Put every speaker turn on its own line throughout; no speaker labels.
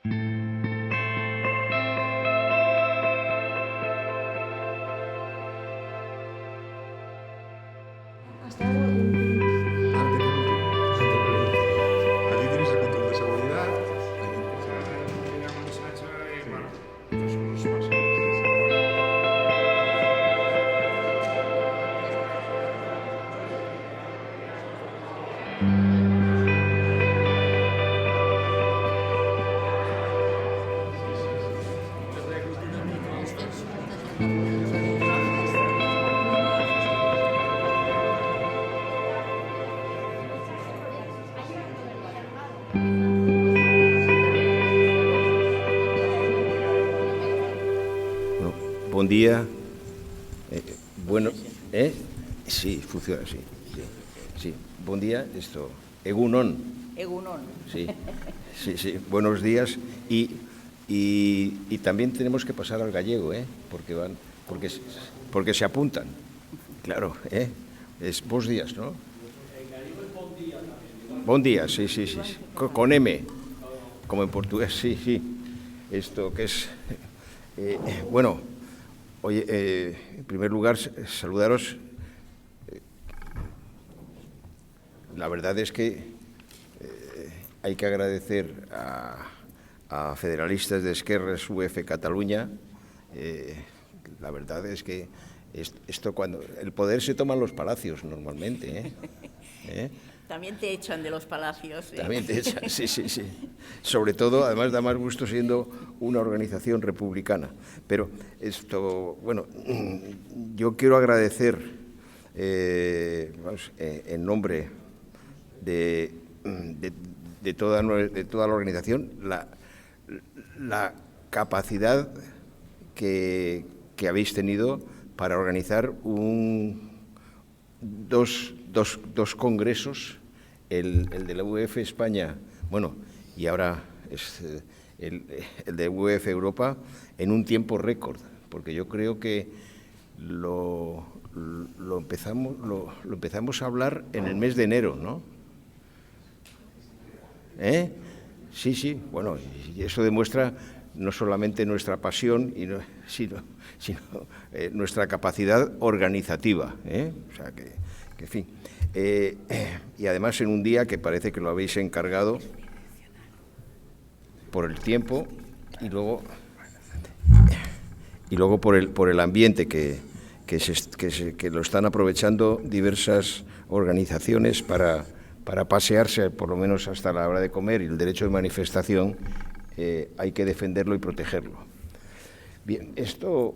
Aquí tienes el control de seguridad.
Bueno, buen día. Bueno, sí, funciona así. Sí. Buen día, esto. Egunon.
Egunon.
Sí. Buenos días. Y también tenemos que pasar al gallego, porque se apuntan. Claro, es bons días, ¿no? Bon día, sí. Con M, como en portugués, sí. Esto que es... bueno, oye, en primer lugar, saludaros. La verdad es que hay que agradecer a Federalistas de Esquerres UF Cataluña. La verdad es que esto cuando... El poder se toma en los palacios normalmente,
También te echan de los palacios.
También te echan, sí. Sobre todo, además, da más gusto siendo una organización republicana. Pero esto, bueno, yo quiero agradecer, en nombre de toda la organización, la capacidad que habéis tenido para organizar dos congresos, el de la UEF España, bueno, y ahora es el de UEF Europa, en un tiempo récord, porque yo creo que lo empezamos a hablar en el mes de enero, ¿no? Sí, bueno, y eso demuestra no solamente nuestra pasión, sino nuestra capacidad organizativa, O sea que en fin. Y además en un día que parece que lo habéis encargado por el tiempo y luego por el ambiente que lo están aprovechando diversas organizaciones para pasearse, por lo menos hasta la hora de comer, y el derecho de manifestación hay que defenderlo y protegerlo. Bien, esto...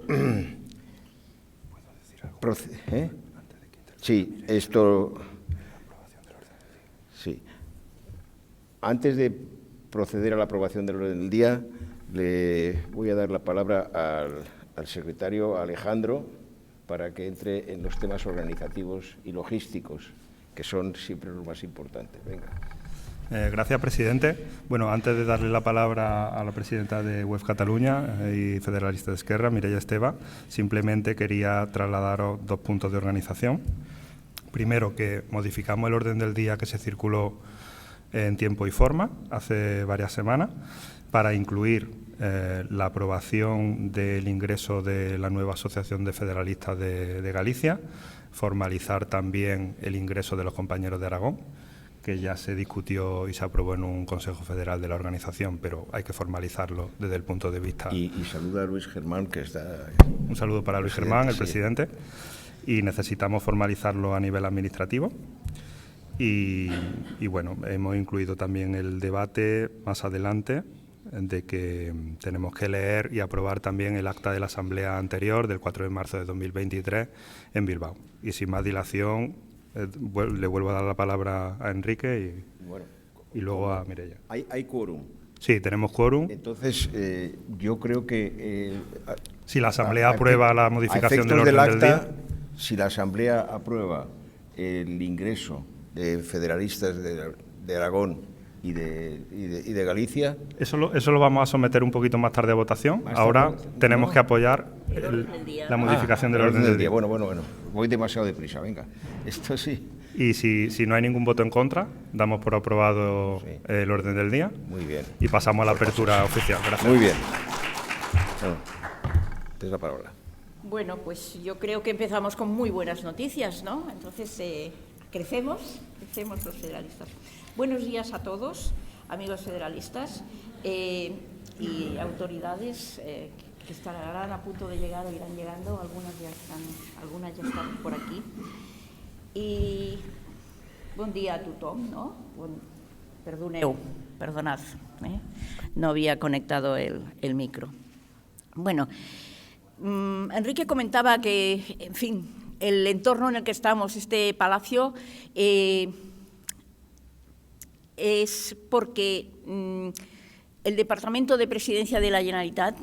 Sí, esto... Sí. Antes de proceder a la aprobación del orden del día, le voy a dar la palabra al secretario Alejandro para que entre en los temas organizativos y logísticos, que son siempre los más importantes. Venga.
Gracias, presidente. Bueno, antes de darle la palabra a la presidenta de UEF Cataluña y Federalista de Esquerra, Mireia Esteva, simplemente quería trasladaros dos puntos de organización. Primero, que modificamos el orden del día que se circuló en tiempo y forma hace varias semanas para incluir la aprobación del ingreso de la nueva Asociación de Federalistas de Galicia, formalizar también el ingreso de los compañeros de Aragón, que ya se discutió y se aprobó en un Consejo Federal de la organización, pero hay que formalizarlo desde el punto de vista...
Y saluda a Luis Germán, que está...
Un saludo para Luis Germán, el presidente. Y necesitamos formalizarlo a nivel administrativo. Y bueno, hemos incluido también el debate más adelante de que tenemos que leer y aprobar también el acta de la asamblea anterior del 4 de marzo de 2023 en Bilbao. Y sin más dilación... le vuelvo a dar la palabra a Enrique y luego a Mireia.
¿Hay quórum?
Sí, tenemos quórum.
Entonces, yo creo que...
si la Asamblea aprueba la modificación del orden del día...
Si la Asamblea aprueba el ingreso de federalistas de Aragón y de Galicia...
Eso lo vamos a someter un poquito más tarde a votación. Ahora tenemos que apoyar la modificación del orden del día.
Bueno. Voy demasiado deprisa, venga. Esto sí.
Y si no hay ningún voto en contra, damos por aprobado el orden del día.
Muy bien.
Y pasamos a la apertura oficial. Gracias.
Muy bien. Bueno, tienes la palabra.
Bueno, pues yo creo que empezamos con muy buenas noticias, ¿no? Entonces, crecemos los federalistas. Buenos días a todos, amigos federalistas y autoridades que estarán a punto de llegar o irán llegando, algunas ya están por aquí. I bon dia a tothom, no? Perdonad, no había conectado el micro. Bueno, Enrique comentaba que, en fin, el entorno en el que estamos, este palacio, es porque el Departamento de Presidencia de la Generalitat,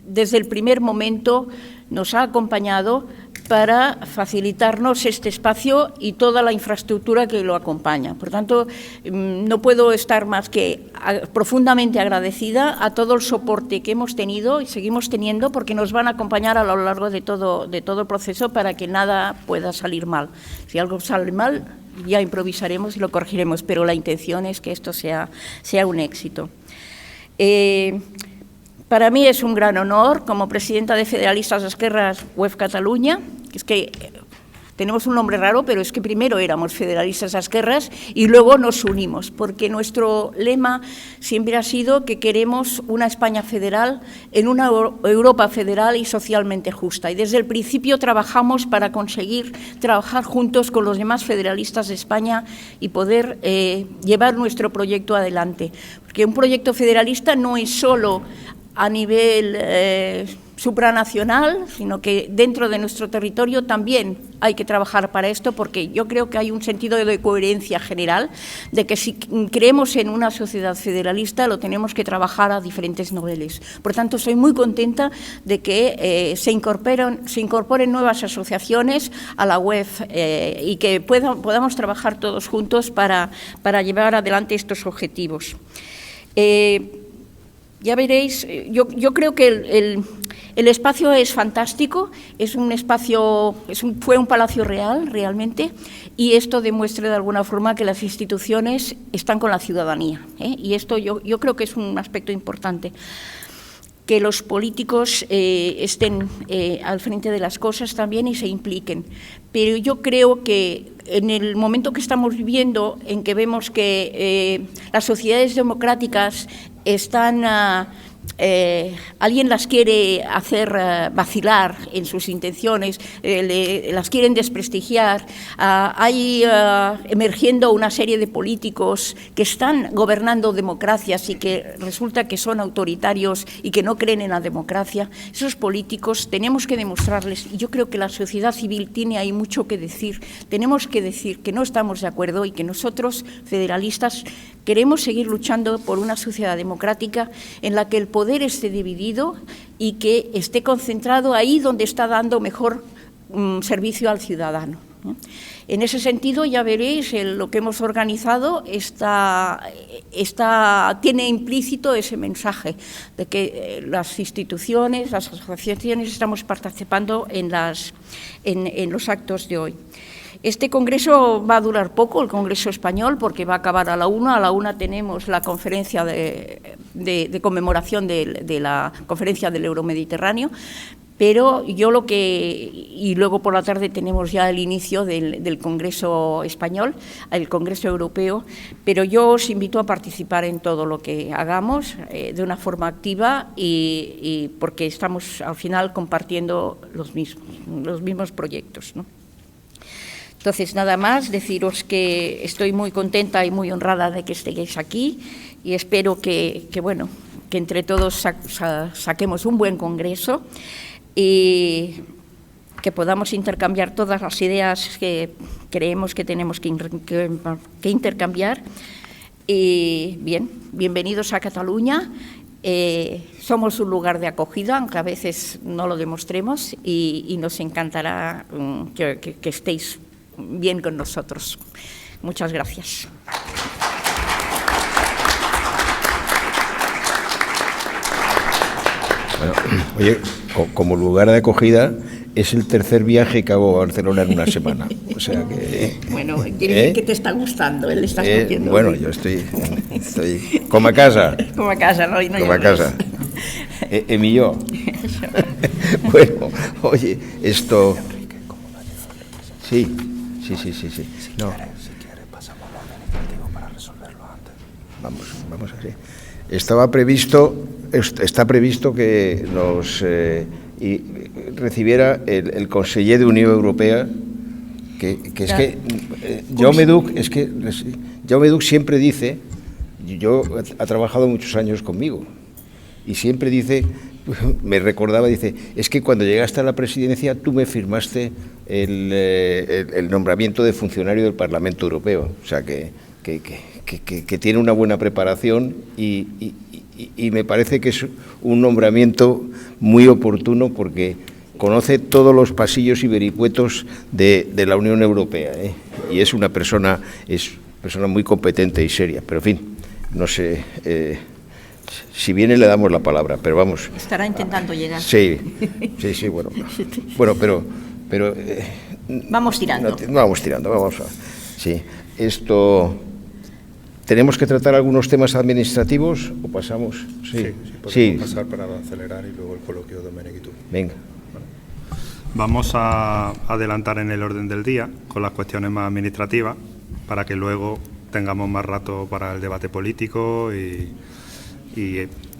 desde el primer momento, nos ha acompañado para facilitarnos este espacio y toda la infraestructura que lo acompaña. Por tanto, no puedo estar más que profundamente agradecida a todo el soporte que hemos tenido y seguimos teniendo, porque nos van a acompañar a lo largo de todo el proceso para que nada pueda salir mal. Si algo sale mal, ya improvisaremos y lo corregiremos, pero la intención es que esto sea un éxito. Para mí es un gran honor, como presidenta de Federalistas d'Esquerres Web Catalunya, que es que tenemos un nombre raro, pero es que primero éramos Federalistas d'Esquerres y luego nos unimos, porque nuestro lema siempre ha sido que queremos una España federal en una Europa federal y socialmente justa. Y desde el principio trabajamos para conseguir trabajar juntos con los demás federalistas de España y poder llevar nuestro proyecto adelante. Porque un proyecto federalista no es solo a nivel supranacional, sino que dentro de nuestro territorio también hay que trabajar para esto, porque yo creo que hay un sentido de coherencia general, de que si creemos en una sociedad federalista lo tenemos que trabajar a diferentes niveles. Por tanto, soy muy contenta de que se incorporen nuevas asociaciones a la web y que podamos trabajar todos juntos para llevar adelante estos objetivos. Ya veréis, yo creo que el espacio es fantástico, es un espacio, fue un palacio real, realmente, y esto demuestra de alguna forma que las instituciones están con la ciudadanía, y esto yo creo que es un aspecto importante. Que los políticos estén al frente de las cosas también y se impliquen. Pero yo creo que en el momento que estamos viviendo, en que vemos que las sociedades democráticas están... alguien las quiere hacer vacilar en sus intenciones, las quieren desprestigiar, hay emergiendo una serie de políticos que están gobernando democracias y que resulta que son autoritarios y que no creen en la democracia. Esos políticos tenemos que demostrarles, y yo creo que la sociedad civil tiene ahí mucho que decir, tenemos que decir que no estamos de acuerdo y que nosotros, federalistas, queremos seguir luchando por una sociedad democrática en la que el poder esté dividido y que esté concentrado ahí donde está dando mejor servicio al ciudadano. En ese sentido, ya veréis, lo que hemos organizado tiene implícito ese mensaje de que las instituciones, las asociaciones estamos participando en los actos de hoy. Este congreso va a durar poco, el Congreso Español, porque va a acabar a la 1. A la 1 tenemos la conferencia de conmemoración de la conferencia del Euromediterráneo, pero y luego por la tarde tenemos ya el inicio del Congreso Español, el Congreso Europeo, pero yo os invito a participar en todo lo que hagamos de una forma activa y porque estamos al final compartiendo los mismos proyectos, ¿no? Entonces, nada más, deciros que estoy muy contenta y muy honrada de que estéis aquí y espero que entre todos saquemos un buen congreso y que podamos intercambiar todas las ideas que creemos que tenemos que intercambiar. Y bien, bienvenidos a Cataluña. Somos un lugar de acogida, aunque a veces no lo demostremos, y nos encantará que estéis bien con nosotros. Muchas gracias.
Bueno, oye, como lugar de acogida, es el tercer viaje que hago a Barcelona en una semana. O sea que...
Bueno, que te está gustando, le estás cogiendo.
Bueno, yo estoy como a casa.
Como a casa, ¿no? No
como a casa. Emilio. Bueno, oye, esto... Sí. No.
Si quiere, pasamos a lo administrativo para resolverlo antes.
Vamos así. Está previsto que nos recibiera el conseller de Unión Europea, que es que Jaume Duch siempre dice, ha trabajado muchos años conmigo, y siempre dice, me recordaba, dice, es que cuando llegaste a la presidencia tú me firmaste el nombramiento de funcionario del Parlamento Europeo, o sea que tiene una buena preparación y me parece que es un nombramiento muy oportuno porque conoce todos los pasillos y vericuetos de la Unión Europea, y es una persona muy competente y seria, pero en fin, no sé, si viene le damos la palabra, pero vamos.
Estará intentando llegar.
Sí, bueno, pero
vamos tirando.
Sí, esto... ¿Tenemos que tratar algunos temas administrativos o pasamos?
Sí, podemos pasar para acelerar y luego el coloquio de Domènech y tú.
Venga.
Vamos a adelantar en el orden del día con las cuestiones más administrativas para que luego tengamos más rato para el debate político y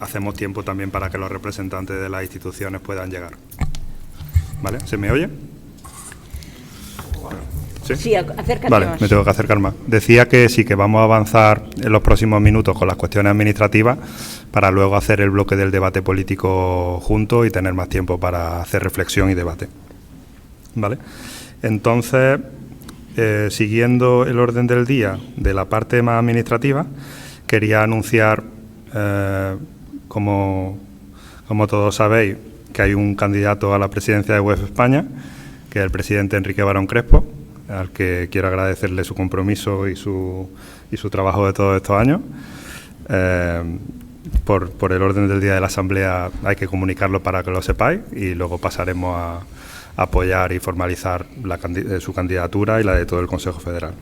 hacemos tiempo también para que los representantes de las instituciones puedan llegar. ¿Vale? ¿Se me oye?
Sí, acércate
vale,
más.
Me tengo que acercar más. Decía que sí, que vamos a avanzar en los próximos minutos con las cuestiones administrativas para luego hacer el bloque del debate político juntos y tener más tiempo para hacer reflexión y debate. ¿Vale? Entonces, siguiendo el orden del día de la parte más administrativa, quería anunciar, como todos sabéis, que hay un candidato a la presidencia de UEFA España, que es el presidente Enrique Barón Crespo, al que quiero agradecerle su compromiso y su trabajo de todos estos años. Por el orden del día de la Asamblea hay que comunicarlo para que lo sepáis y luego pasaremos a apoyar y formalizar su candidatura y la de todo el Consejo Federal.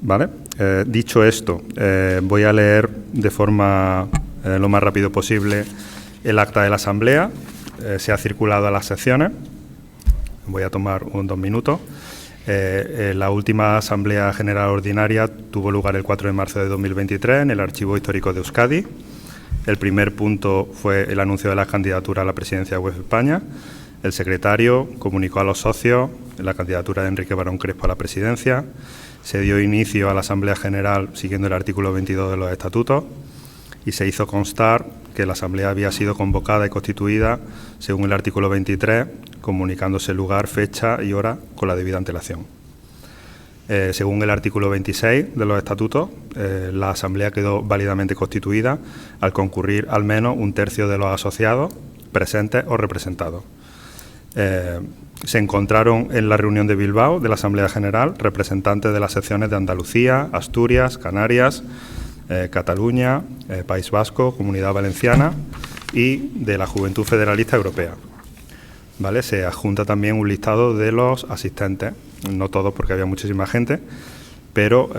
¿Vale? Dicho esto, voy a leer de forma lo más rápido posible el acta de la Asamblea. Se ha circulado a las secciones. Voy a tomar 2 minutos. La última Asamblea General Ordinaria tuvo lugar el 4 de marzo de 2023 en el Archivo Histórico de Euskadi. El primer punto fue el anuncio de la candidatura a la presidencia de UEFA España. El secretario comunicó a los socios la candidatura de Enrique Barón Crespo a la presidencia. Se dio inicio a la Asamblea General siguiendo el artículo 22 de los estatutos y se hizo constar que la Asamblea había sido convocada y constituida según el artículo 23, comunicándose lugar, fecha y hora con la debida antelación. Según el artículo 26 de los estatutos, la Asamblea quedó válidamente constituida al concurrir al menos 1/3 de los asociados presentes o representados. Se encontraron en la reunión de Bilbao de la Asamblea General representantes de las secciones de Andalucía, Asturias, Canarias, Cataluña, País Vasco, Comunidad Valenciana y de la Juventud Federalista Europea. ¿Vale? Se adjunta también un listado de los asistentes, no todos porque había muchísima gente, pero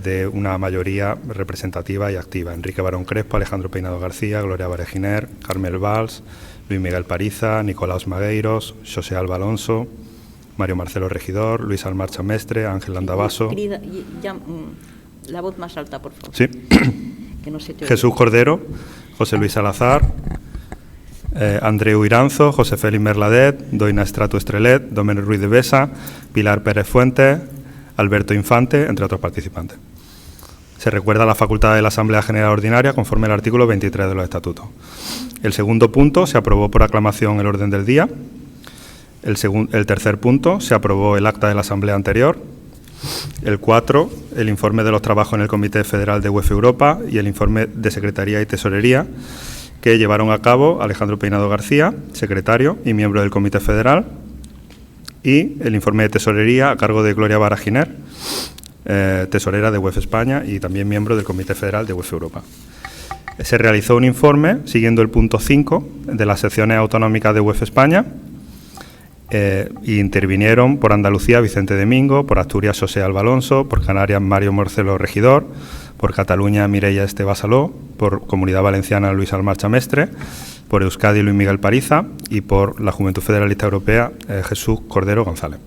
de una mayoría representativa y activa. Enrique Barón Crespo, Alejandro Peinado García, Gloria Bareginer, Carmel Valls, Luis Miguel Pariza, Nicolás Magueiros, José Alba Alonso, Mario Marcelo Regidor, Luis Almarcha Mestre, Ángel Landavaso.
La voz más alta, por favor.
Sí.
Que no se te oye.
Jesús Cordero, José Luis Salazar, Andreu Iranzo, José Félix Merladet, Doina Estrato Estrelet, Domènech Ruiz de Besa, Pilar Pérez Fuentes, Alberto Infante, entre otros participantes. Se recuerda la facultad de la Asamblea General Ordinaria conforme al artículo 23 de los estatutos. El segundo punto se aprobó por aclamación el orden del día. El tercer punto se aprobó el acta de la Asamblea anterior. El 4, el informe de los trabajos en el Comité Federal de UEFA Europa y el informe de Secretaría y Tesorería que llevaron a cabo Alejandro Peinado García, secretario y miembro del Comité Federal, y el informe de Tesorería a cargo de Gloria Bareginer, tesorera de UEFA España y también miembro del Comité Federal de UEFA Europa. Se realizó un informe siguiendo el punto 5 de las secciones autonómicas de UEFA España Intervinieron por Andalucía Vicente Domingo, por Asturias José Alba Alonso, por Canarias Mario Marcelo Regidor, por Cataluña Mireia Esteve Saló, por Comunidad Valenciana Luis Almarcha Mestre, por Euskadi Luis Miguel Pariza y por la Juventud Federalista Europea Jesús Cordero González.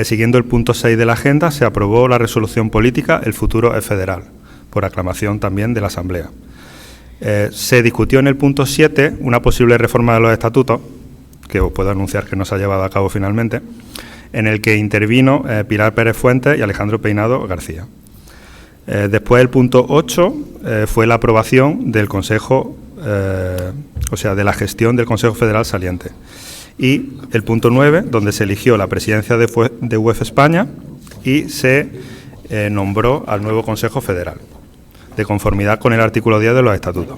Siguiendo el punto 6 de la agenda, se aprobó la resolución política El futuro es federal, por aclamación también de la Asamblea. Se discutió en el punto 7 una posible reforma de los estatutos, que os puedo anunciar que no se ha llevado a cabo finalmente, en el que intervino Pilar Pérez Fuentes y Alejandro Peinado García. Después, el punto 8 fue la aprobación del Consejo, de la gestión del Consejo Federal saliente. Y el punto 9, donde se eligió la presidencia de UEFA España y se nombró al nuevo Consejo Federal, de conformidad con el artículo 10 de los estatutos.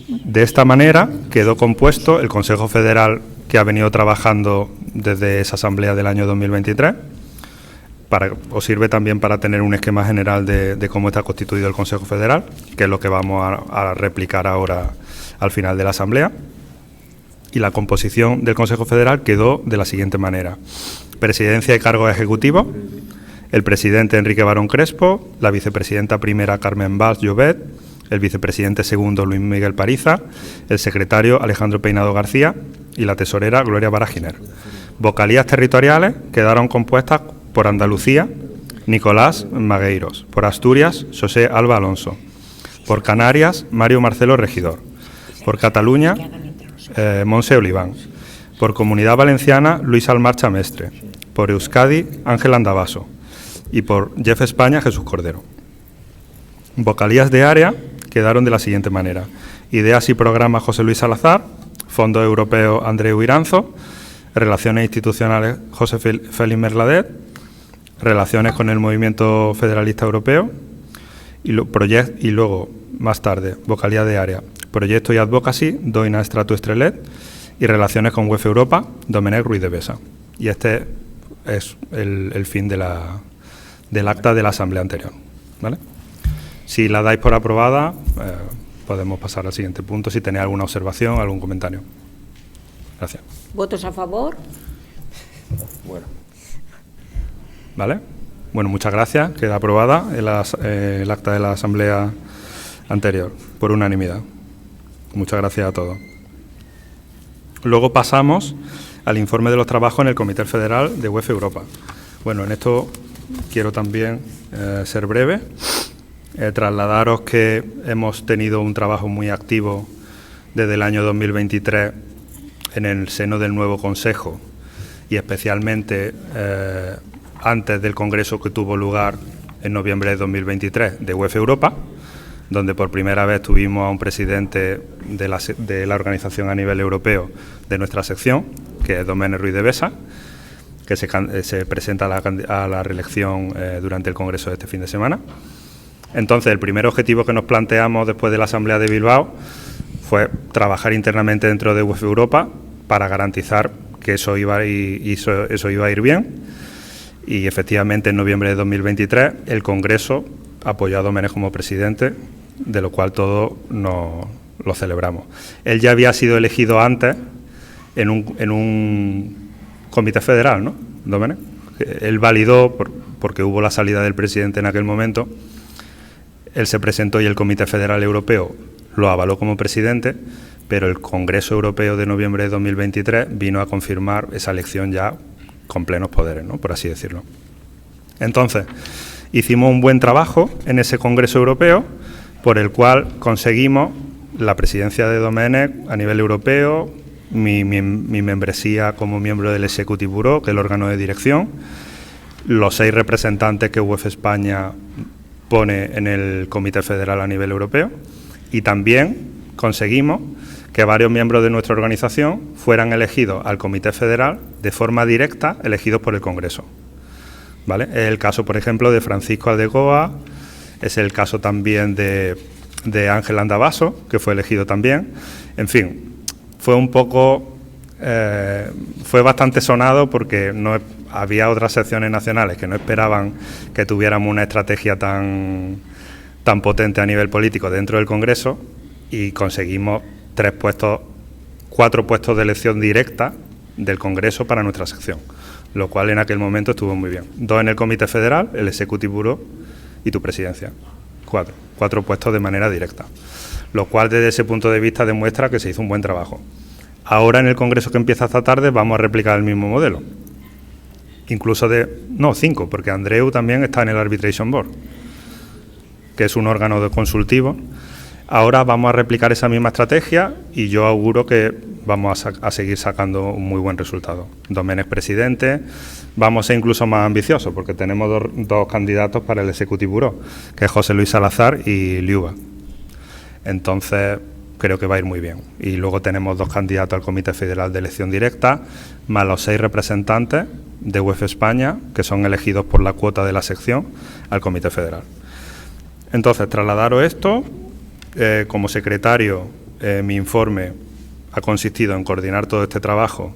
De esta manera quedó compuesto el Consejo Federal que ha venido trabajando desde esa asamblea del año 2023. Os sirve también para tener un esquema general de cómo está constituido el Consejo Federal, que es lo que vamos a replicar ahora al final de la asamblea. Y la composición del Consejo Federal quedó de la siguiente manera: presidencia y cargos ejecutivos, el presidente Enrique Barón Crespo, la vicepresidenta primera Carmen Valls Llobet, el vicepresidente segundo Luis Miguel Pariza, el secretario Alejandro Peinado García y la tesorera Gloria Baraginer. Vocalías territoriales quedaron compuestas por Andalucía, Nicolás Magueiros, por Asturias, José Alba Alonso, por Canarias, Mario Marcelo Regidor, por Cataluña, Montse Oliván, por Comunidad Valenciana, Luis Almarcha Mestre, por Euskadi, Ángel Andabaso, y por Jeff España, Jesús Cordero. Vocalías de área quedaron de la siguiente manera: Ideas y Programas, José Luis Salazar; Fondos Europeos, Andreu Iranzo; Relaciones Institucionales, José Félix Merladet; Relaciones con el Movimiento Federalista Europeo; y luego, más tarde, vocalía de área, Proyecto y Advocacy, Doina Estratu Estrelet; y Relaciones con UEFA Europa, Domenech Ruiz de Besa. Y este es el fin del acta de la asamblea anterior, ¿vale? Si la dais por aprobada, podemos pasar al siguiente punto, si tenéis alguna observación, algún comentario. Gracias.
¿Votos a favor?
Bueno.
¿Vale? Bueno, muchas gracias. Queda aprobada el acta de la asamblea anterior, por unanimidad. Muchas gracias a todos. Luego pasamos al informe de los trabajos en el Comité Federal de UEFA Europa. Bueno, en esto quiero también ser breve. Trasladaros que hemos tenido un trabajo muy activo desde el año 2023 en el seno del nuevo Consejo y especialmente antes del Congreso que tuvo lugar en noviembre de 2023 de UEFA Europa, donde por primera vez tuvimos a un presidente de la organización a nivel europeo de nuestra sección, que es Domenech Ruiz de Besa, que se presenta a la reelección durante el Congreso de este fin de semana. Entonces, el primer objetivo que nos planteamos después de la Asamblea de Bilbao fue trabajar internamente dentro de UEFA Europa para garantizar que eso iba a ir bien. Y efectivamente, en noviembre de 2023, el Congreso apoyó a Domenech como presidente, de lo cual todos lo celebramos. Él ya había sido elegido antes en un comité federal, ¿no, Domenech? Él validó, porque hubo la salida del presidente en aquel momento. Él se presentó y el Comité Federal Europeo lo avaló como presidente, pero el Congreso Europeo de noviembre de 2023 vino a confirmar esa elección ya con plenos poderes, ¿no?, por así decirlo. Entonces, hicimos un buen trabajo en ese Congreso Europeo, por el cual conseguimos la presidencia de Domenech a nivel europeo, mi membresía como miembro del Executive Bureau, que es el órgano de dirección, los 6 representantes que UEFA España pone en el Comité Federal a nivel europeo, y también conseguimos que varios miembros de nuestra organización fueran elegidos al Comité Federal de forma directa, elegidos por el Congreso, ¿vale? Es el caso, por ejemplo, de Francisco Aldecoa, es el caso también de Ángel Andabaso, que fue elegido también. En fin, fue bastante sonado porque había otras secciones nacionales que no esperaban que tuviéramos una estrategia tan potente a nivel político dentro del Congreso, y conseguimos 3 puestos 4 puestos de elección directa del Congreso para nuestra sección, lo cual en aquel momento estuvo muy bien. 2 en el Comité Federal, el Executive Bureau y tu presidencia. 4 puestos de manera directa, lo cual desde ese punto de vista demuestra que se hizo un buen trabajo. Ahora en el Congreso que empieza esta tarde vamos a replicar el mismo modelo. Incluso 5, porque Andreu también está en el Arbitration Board, que es un órgano consultivo. Ahora vamos a replicar esa misma estrategia y yo auguro que vamos a seguir sacando un muy buen resultado. Domenech presidente, vamos a ser incluso más ambiciosos porque tenemos dos candidatos para el Executive Bureau, que es José Luis Salazar y Liuba. Entonces creo que va a ir muy bien. Y luego tenemos 2 candidatos al Comité Federal de Elección Directa, más los 6 representantes de UEF España, que son elegidos por la cuota de la sección al Comité Federal. Entonces, trasladaros esto. Como secretario, mi informe ha consistido en coordinar todo este trabajo,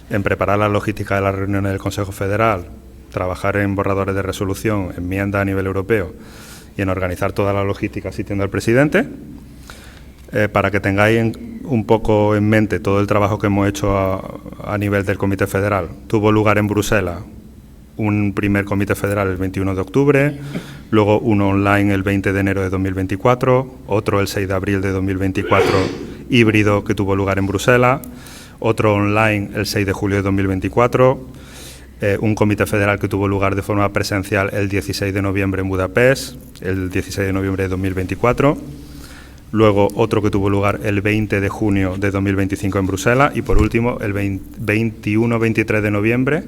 en preparar la logística de las reuniones del Consejo Federal, trabajar en borradores de resolución, enmiendas a nivel europeo y en organizar toda la logística asistiendo al presidente. Para que tengáis un poco en mente todo el trabajo que hemos hecho a nivel del Comité Federal. Tuvo lugar en Bruselas un primer Comité Federal el 21 de octubre, luego uno online el 20 de enero de 2024, otro el 6 de abril de 2024 híbrido que tuvo lugar en Bruselas, otro online el 6 de julio de 2024, un Comité Federal que tuvo lugar de forma presencial el 16 de noviembre en Budapest, el 16 de noviembre de 2024, luego otro que tuvo lugar el 20 de junio de 2025 en Bruselas y por último el 21-23 de noviembre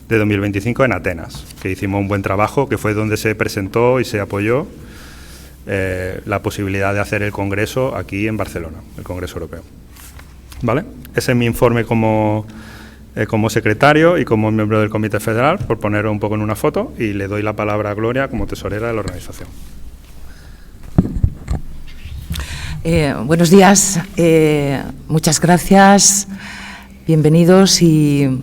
de 2025 en Atenas, que hicimos un buen trabajo, que fue donde se presentó y se apoyó la posibilidad de hacer el Congreso aquí en Barcelona, el Congreso Europeo. ¿Vale? Ese es mi informe como secretario y como miembro del Comité Federal, por ponerlo un poco en una foto, y le doy la palabra a Gloria como tesorera de la organización.
Buenos días, muchas gracias, bienvenidos y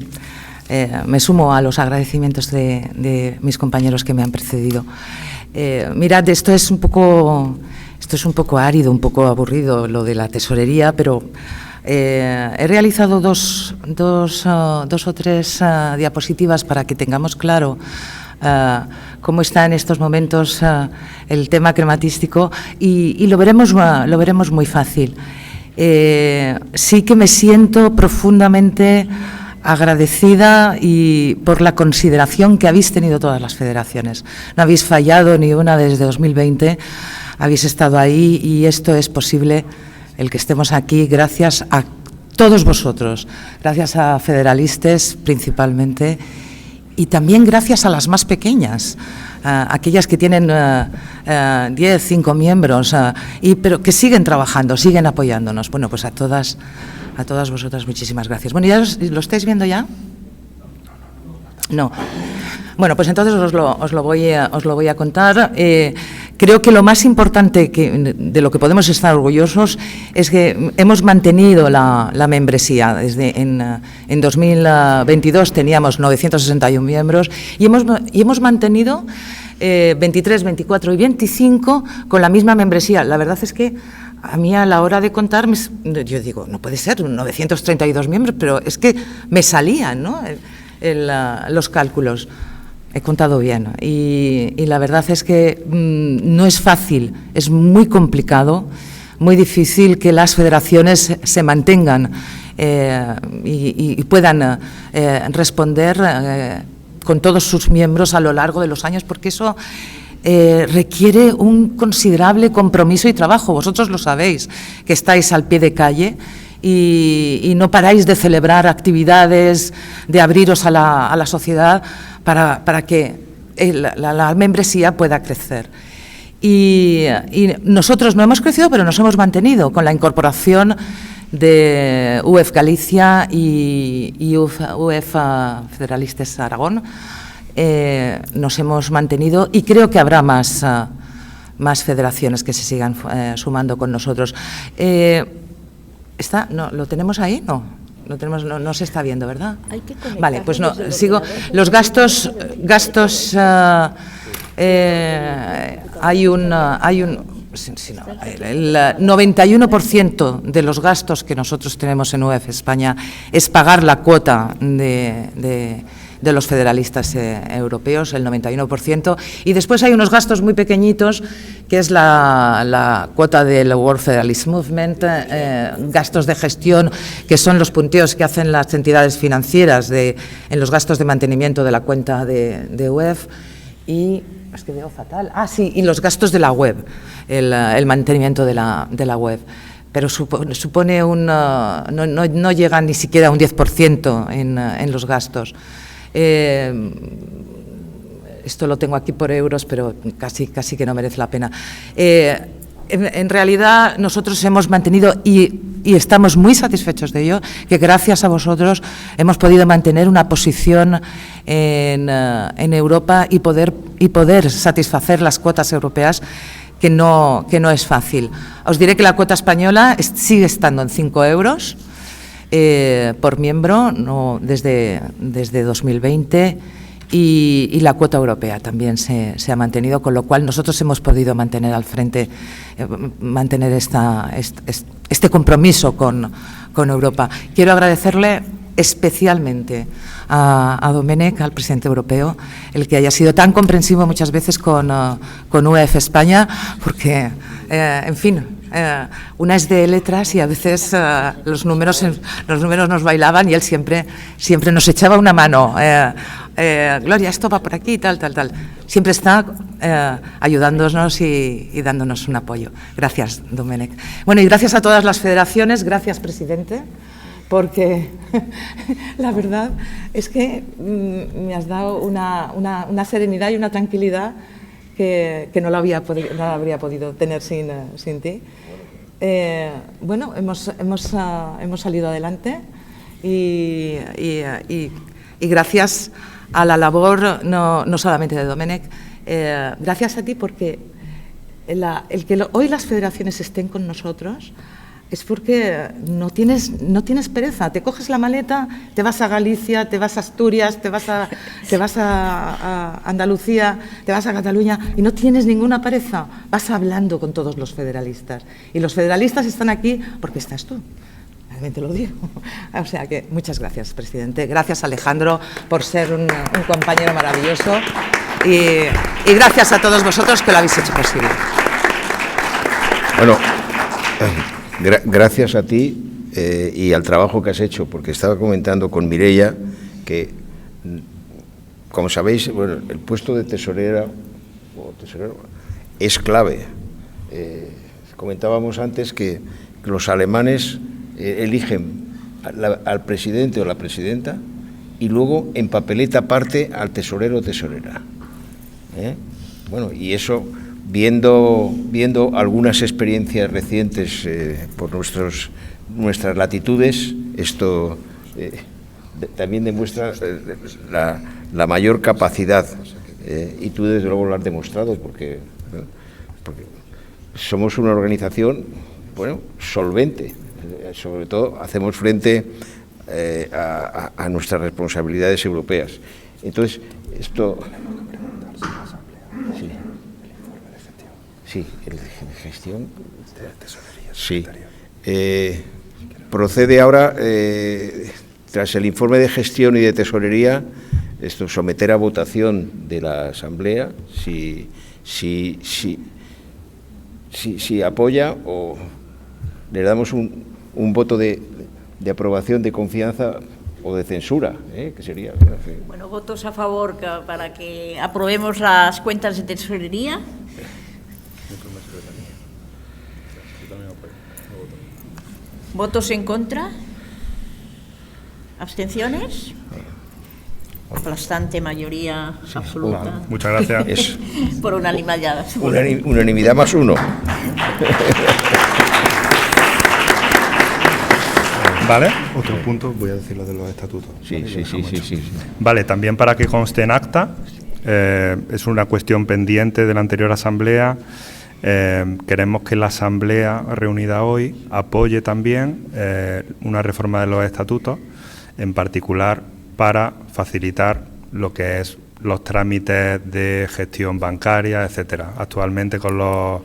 me sumo a los agradecimientos de mis compañeros que me han precedido. Mirad, esto es un poco árido, un poco aburrido lo de la tesorería, pero he realizado dos o tres diapositivas para que tengamos claro cómo está en estos momentos el tema crematístico y lo veremos muy fácil. Sí que me siento profundamente agradecida y por la consideración que habéis tenido todas las federaciones. No habéis fallado ni una desde 2020, habéis estado ahí y esto es posible, el que estemos aquí, gracias a todos vosotros, gracias a Federalistes principalmente y también gracias a las más pequeñas, aquellas que tienen 10, 5 miembros, pero que siguen trabajando, siguen apoyándonos. Bueno, pues a todas vosotras muchísimas gracias. Bueno, ¿ya lo estáis viendo ya? No. Bueno, pues entonces os lo voy a contar. Creo que lo más importante de lo que podemos estar orgullosos es que hemos mantenido la membresía. Desde en 2022 teníamos 961 miembros y hemos mantenido 23, 24 y 25 con la misma membresía. La verdad es que a mí a la hora de contar, yo digo, no puede ser, 932 miembros, pero es que me salían, ¿no? Los cálculos. He contado bien y la verdad es que no es fácil, es muy complicado, muy difícil que las federaciones se mantengan y puedan responder con todos sus miembros a lo largo de los años, porque eso requiere un considerable compromiso y trabajo. Vosotros lo sabéis, que estáis al pie de calle y no paráis de celebrar actividades, de abriros a la sociedad para que la membresía pueda crecer. Y nosotros no hemos crecido, pero nos hemos mantenido con la incorporación de UEF Galicia y UEF Federalistes Aragón. Nos hemos mantenido y creo que habrá más federaciones que se sigan sumando con nosotros. ¿No, ¿lo tenemos ahí? No se está viendo, ¿verdad?
Hay que conectar.
Vale, pues no, sigo. Los gastos el 91% de los gastos que nosotros tenemos en UEF España es pagar la cuota de los federalistas europeos, el 91%, y después hay unos gastos muy pequeñitos, que es la cuota del World Federalist Movement, gastos de gestión, que son los punteos que hacen las entidades financieras en los gastos de mantenimiento de la cuenta de UEF, y es que veo fatal. Y los gastos de la web, el mantenimiento de la web. Pero supone no llega ni siquiera a un 10% en los gastos. Esto lo tengo aquí por euros, pero casi que no merece la pena. En realidad nosotros hemos mantenido, y estamos muy satisfechos de ello, que gracias a vosotros hemos podido mantener una posición en Europa y poder satisfacer las cuotas europeas, que no es fácil. Os diré que la cuota española sigue estando en 5 euros por miembro, desde 2020, y la cuota europea también se ha mantenido, con lo cual nosotros hemos podido mantener al frente, mantener este compromiso con Europa. Quiero agradecerle especialmente a Domènech, al presidente europeo, el que haya sido tan comprensivo muchas veces con UEF España, porque, en fin, una es de letras y a veces los números nos bailaban, y él siempre nos echaba una mano. Gloria, esto va por aquí, tal. Siempre está ayudándonos y dándonos un apoyo. Gracias, Domènech. Bueno, y gracias a todas las federaciones. Gracias, presidente, porque la verdad es que me has dado una serenidad y una tranquilidad que no la habría podido tener sin ti. Bueno, hemos salido adelante y gracias a la labor no solamente de Domènech, gracias a ti, porque el que hoy las federaciones estén con nosotros es porque no tienes pereza. Te coges la maleta, te vas a Galicia, te vas a Asturias, te vas a Andalucía, te vas a Cataluña, y no tienes ninguna pereza. Vas hablando con todos los federalistas, y los federalistas están aquí porque estás tú. Realmente lo digo. O sea que muchas gracias, presidente. Gracias, Alejandro, por ser un compañero maravilloso, y gracias a todos vosotros que lo habéis hecho posible.
Bueno, gracias a ti y al trabajo que has hecho, porque estaba comentando con Mireia que, como sabéis, bueno, el puesto de tesorero es clave. Comentábamos antes que los alemanes eligen al presidente o la presidenta, y luego en papeleta aparte al tesorero o tesorera. Bueno, y eso, viendo algunas experiencias recientes por nuestras latitudes, esto también demuestra la mayor capacidad, y tú desde luego lo has demostrado, porque somos una organización, bueno, solvente. Sobre todo hacemos frente a nuestras responsabilidades europeas. Entonces, esto... Sí, el de gestión. Sí. Procede ahora, tras el informe de gestión y de tesorería, someter a votación de la Asamblea si apoya, o le damos un voto de aprobación, de confianza o de censura, que sería...
Bueno, votos a favor para que aprobemos las cuentas de tesorería. ¿Votos en contra? ¿Abstenciones? Aplastante mayoría absoluta.
Muchas gracias.
Por unanimidad.
Unanimidad más uno.
Vale, otro punto, voy a decir lo de los estatutos.
Sí.
Vale, también para que conste en acta, es una cuestión pendiente de la anterior asamblea. Queremos que la asamblea reunida hoy apoye también una reforma de los estatutos, en particular para facilitar lo que es los trámites de gestión bancaria, etcétera. Actualmente, con los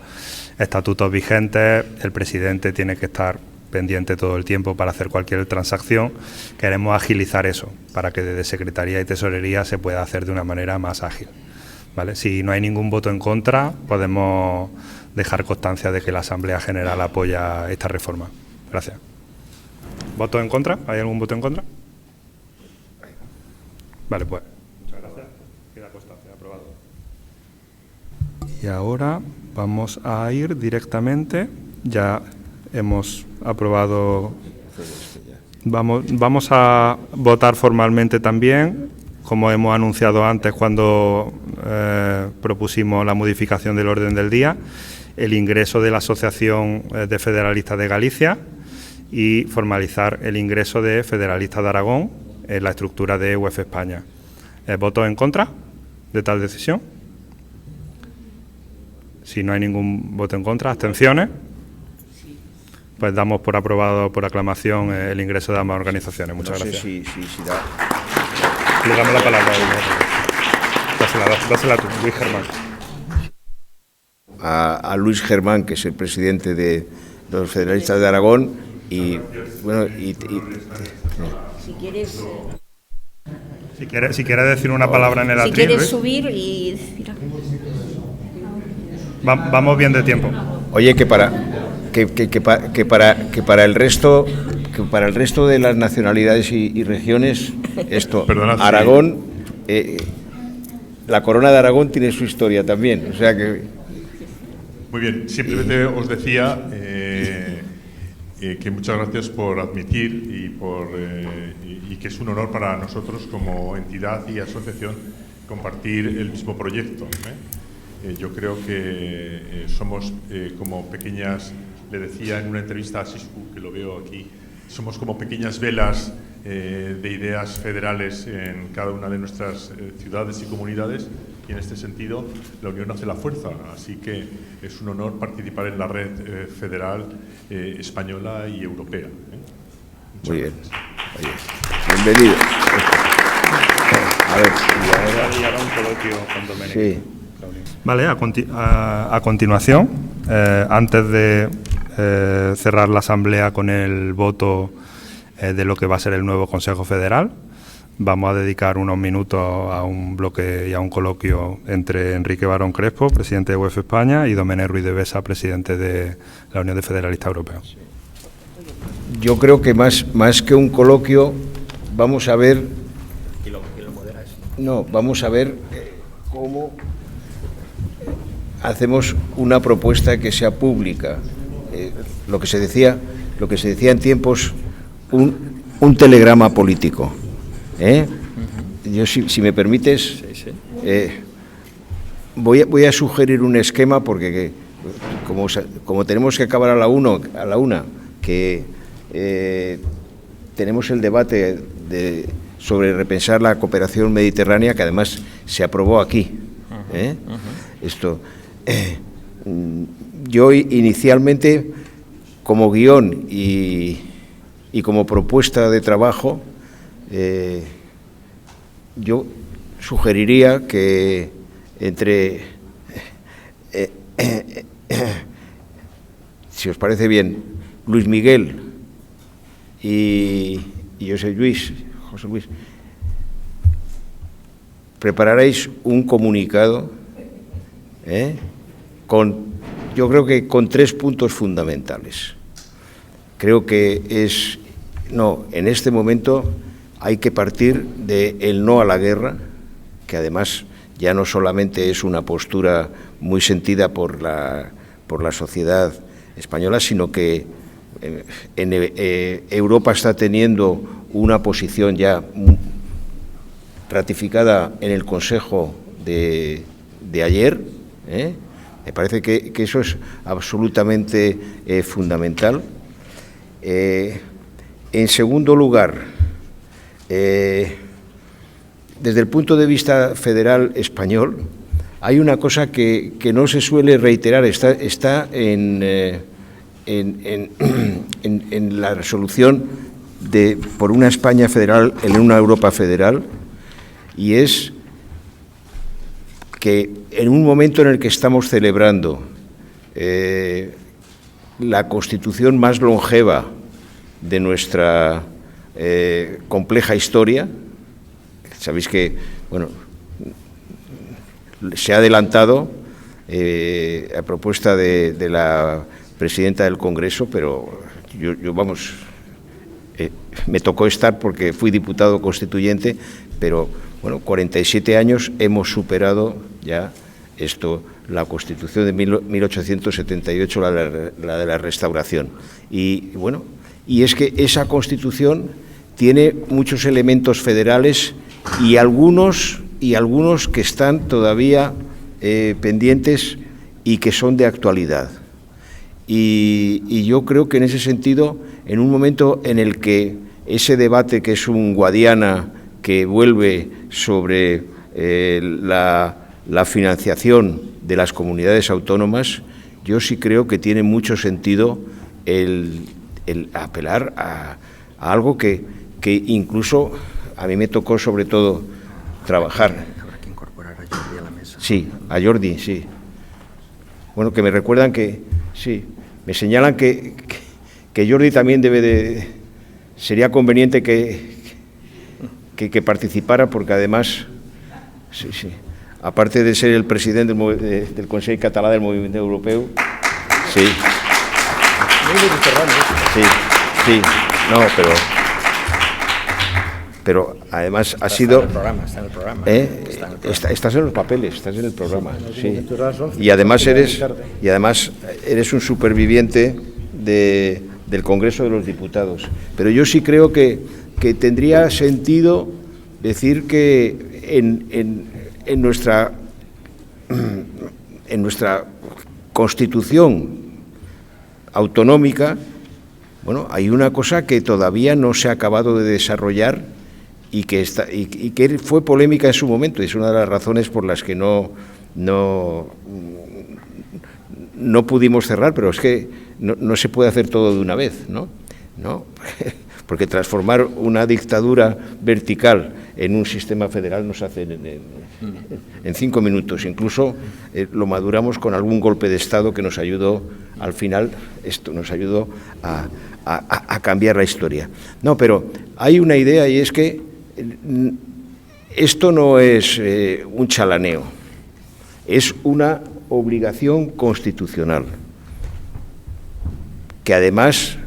estatutos vigentes, el presidente tiene que estar pendiente todo el tiempo para hacer cualquier transacción. Queremos agilizar eso, para que desde Secretaría y Tesorería se pueda hacer de una manera más ágil, ¿vale? Si no hay ningún voto en contra, podemos dejar constancia de que la Asamblea General apoya esta reforma. Gracias. ¿Voto en contra? ¿Hay algún voto en contra? Vale, pues. Muchas gracias. Queda constancia, aprobado. Y ahora vamos a ir directamente. Ya hemos aprobado. Vamos a votar formalmente también, como hemos anunciado antes cuando propusimos la modificación del orden del día, el ingreso de la Asociación de Federalistas de Galicia y formalizar el ingreso de Federalistas de Aragón en la estructura de UEF España. ¿Votos en contra de tal decisión? Si no hay ningún voto en contra, ¿abstenciones? Pues damos por aprobado por aclamación el ingreso de ambas organizaciones. Muchas gracias.
Si da.
Le damos la palabra a dásela tú, Luis Germán.
A Luis Germán, que es el presidente de los Federalistas de Aragón, y bueno,
Si quieres,
Si quiere decir una palabra en el atril,
si quieres
Luis.
subir y decir algo.
Vamos bien de tiempo.
oye, que para el resto de las nacionalidades y regiones, esto,
Perdona, sí.
Aragón, la corona de Aragón tiene su historia también, o sea que.
Muy bien, simplemente os decía que muchas gracias por admitir y que es un honor para nosotros como entidad y asociación compartir el mismo proyecto. Yo creo que somos como pequeñas, le decía en una entrevista a Siscu, que lo veo aquí, somos como pequeñas velas de ideas federales en cada una de nuestras ciudades y comunidades, y en este sentido la unión hace la fuerza, así que es un honor participar en la red federal española y europea.
Muy bien. Oye, bienvenido. A ver,
Y ahora un coloquio con Domènech.
sí.
Vale, a continuación, antes de cerrar la Asamblea con el voto de lo que va a ser el nuevo Consejo Federal, vamos a dedicar unos minutos a un bloque y a un coloquio entre Enrique Barón Crespo, presidente de UEF España, y Domènech Ruiz de Besa, presidente de la Unión de Federalistas Europeos.
Yo creo que más que un coloquio, vamos a ver. No, vamos a ver cómo hacemos una propuesta que sea pública. Lo que se decía en tiempos, un telegrama político. Yo, si me permites, voy a sugerir un esquema, porque como tenemos que acabar a la una, que tenemos el debate sobre repensar la cooperación mediterránea, que además se aprobó aquí. Esto. Yo inicialmente, como guión y como propuesta de trabajo, yo sugeriría que entre, si os parece bien, Luis Miguel y José Luis, prepararéis un comunicado yo creo que con 3 puntos fundamentales. Creo que en este momento hay que partir del no a la guerra, que además ya no solamente es una postura muy sentida por la sociedad española, sino que Europa está teniendo una posición ya ratificada en el Consejo de ayer. Me parece que eso es absolutamente fundamental. En segundo lugar, desde el punto de vista federal español, hay una cosa que no se suele reiterar, está en la resolución por una España federal en una Europa federal, y es que en un momento en el que estamos celebrando la constitución más longeva de nuestra compleja historia. Sabéis que, bueno, se ha adelantado a propuesta de la presidenta del Congreso, pero yo vamos, me tocó estar porque fui diputado constituyente, pero bueno, 47 años hemos superado ya esto, la Constitución de 1878, la de la Restauración. Y bueno, y es que esa Constitución tiene muchos elementos federales y algunos que están todavía pendientes y que son de actualidad. Y yo creo que en ese sentido, en un momento en el que ese debate, que es un Guadiana que vuelve sobre la financiación de las comunidades autónomas, yo sí creo que tiene mucho sentido el apelar a algo que incluso a mí me tocó sobre todo trabajar.
Habrá que incorporar a Jordi a la mesa.
Sí, a Jordi, sí. Bueno, que me recuerdan que, sí, me señalan que Jordi también sería conveniente que participara, porque además, sí, aparte de ser el presidente del Consell Català del Movimiento Europeo, sí. Sí, no, pero además ha sido...
Está en el programa.
Estás en los papeles, estás en el programa, sí. Y además eres un superviviente del Congreso de los Diputados. Pero yo sí creo que tendría sentido decir que en nuestra Constitución autonómica, bueno, hay una cosa que todavía no se ha acabado de desarrollar y que fue polémica en su momento, y es una de las razones por las que no pudimos cerrar, pero es que no se puede hacer todo de una vez, ¿no? Porque transformar una dictadura vertical en un sistema federal nos hace en 5 minutos. Incluso lo maduramos con algún golpe de Estado que nos ayudó, al final, nos ayudó a cambiar la historia. No, pero hay una idea, y es que esto no es un chalaneo, es una obligación constitucional, que además,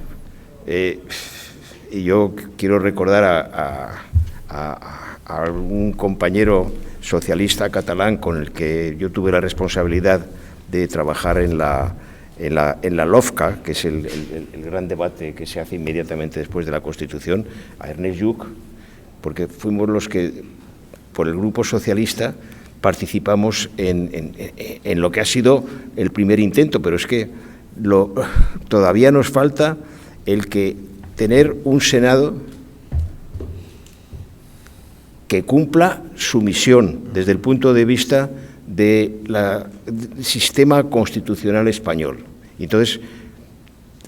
y yo quiero recordar a un compañero socialista catalán con el que yo tuve la responsabilidad de trabajar en la LOFCA, que es el gran debate que se hace inmediatamente después de la Constitución, a Ernest Lluch, porque fuimos los que, por el Grupo Socialista, participamos en lo que ha sido el primer intento, pero es que todavía nos falta el que tener un Senado que cumpla su misión desde el punto de vista del sistema constitucional español. Entonces,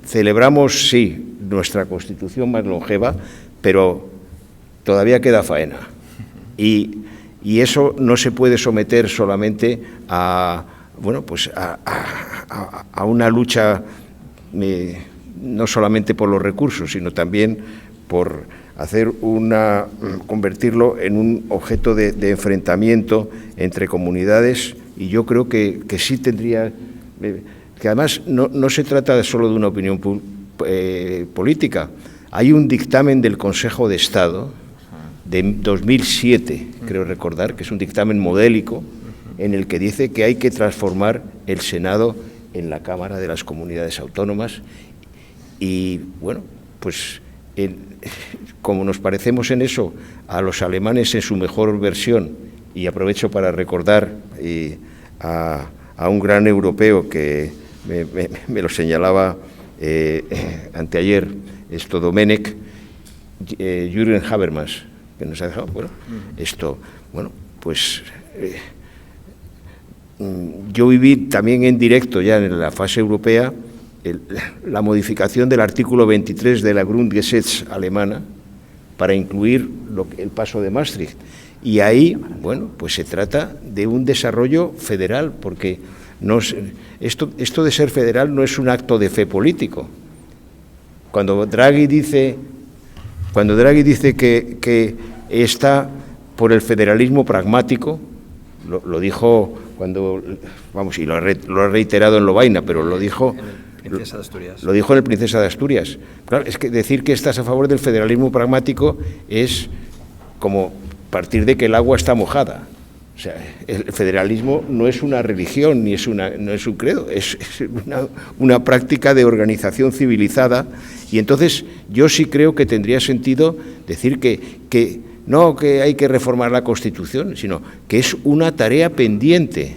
celebramos, sí, nuestra Constitución más longeva, pero todavía queda faena. Y eso no se puede someter solamente a una lucha no solamente por los recursos, sino también por convertirlo en un objeto de enfrentamiento entre comunidades. Y yo creo que sí tendría, que además no se trata solo de una opinión política. Hay un dictamen del Consejo de Estado de 2007, creo recordar, que es un dictamen modélico, en el que dice que hay que transformar el Senado en la Cámara de las Comunidades Autónomas. Y bueno, pues como nos parecemos en eso a los alemanes en su mejor versión, y aprovecho para recordar a un gran europeo que me lo señalaba anteayer, Domenech, Jürgen Habermas, que nos ha dejado, pues yo viví también en directo ya en la fase europea la modificación del artículo 23 de la Grundgesetz alemana para incluir el paso de Maastricht. Y ahí, bueno, pues se trata de un desarrollo federal, porque Esto de ser federal no es un acto de fe político. Cuando Draghi dice que está por el federalismo pragmático, lo dijo cuando, vamos, y lo ha reiterado en Lovaina, pero lo dijo en el Princesa de Asturias. Claro, es que decir que estás a favor del federalismo pragmático es como partir de que el agua está mojada. O sea, el federalismo no es una religión ni no es un credo, es una práctica de organización civilizada, y entonces yo sí creo que tendría sentido decir que no que hay que reformar la Constitución, sino que es una tarea pendiente.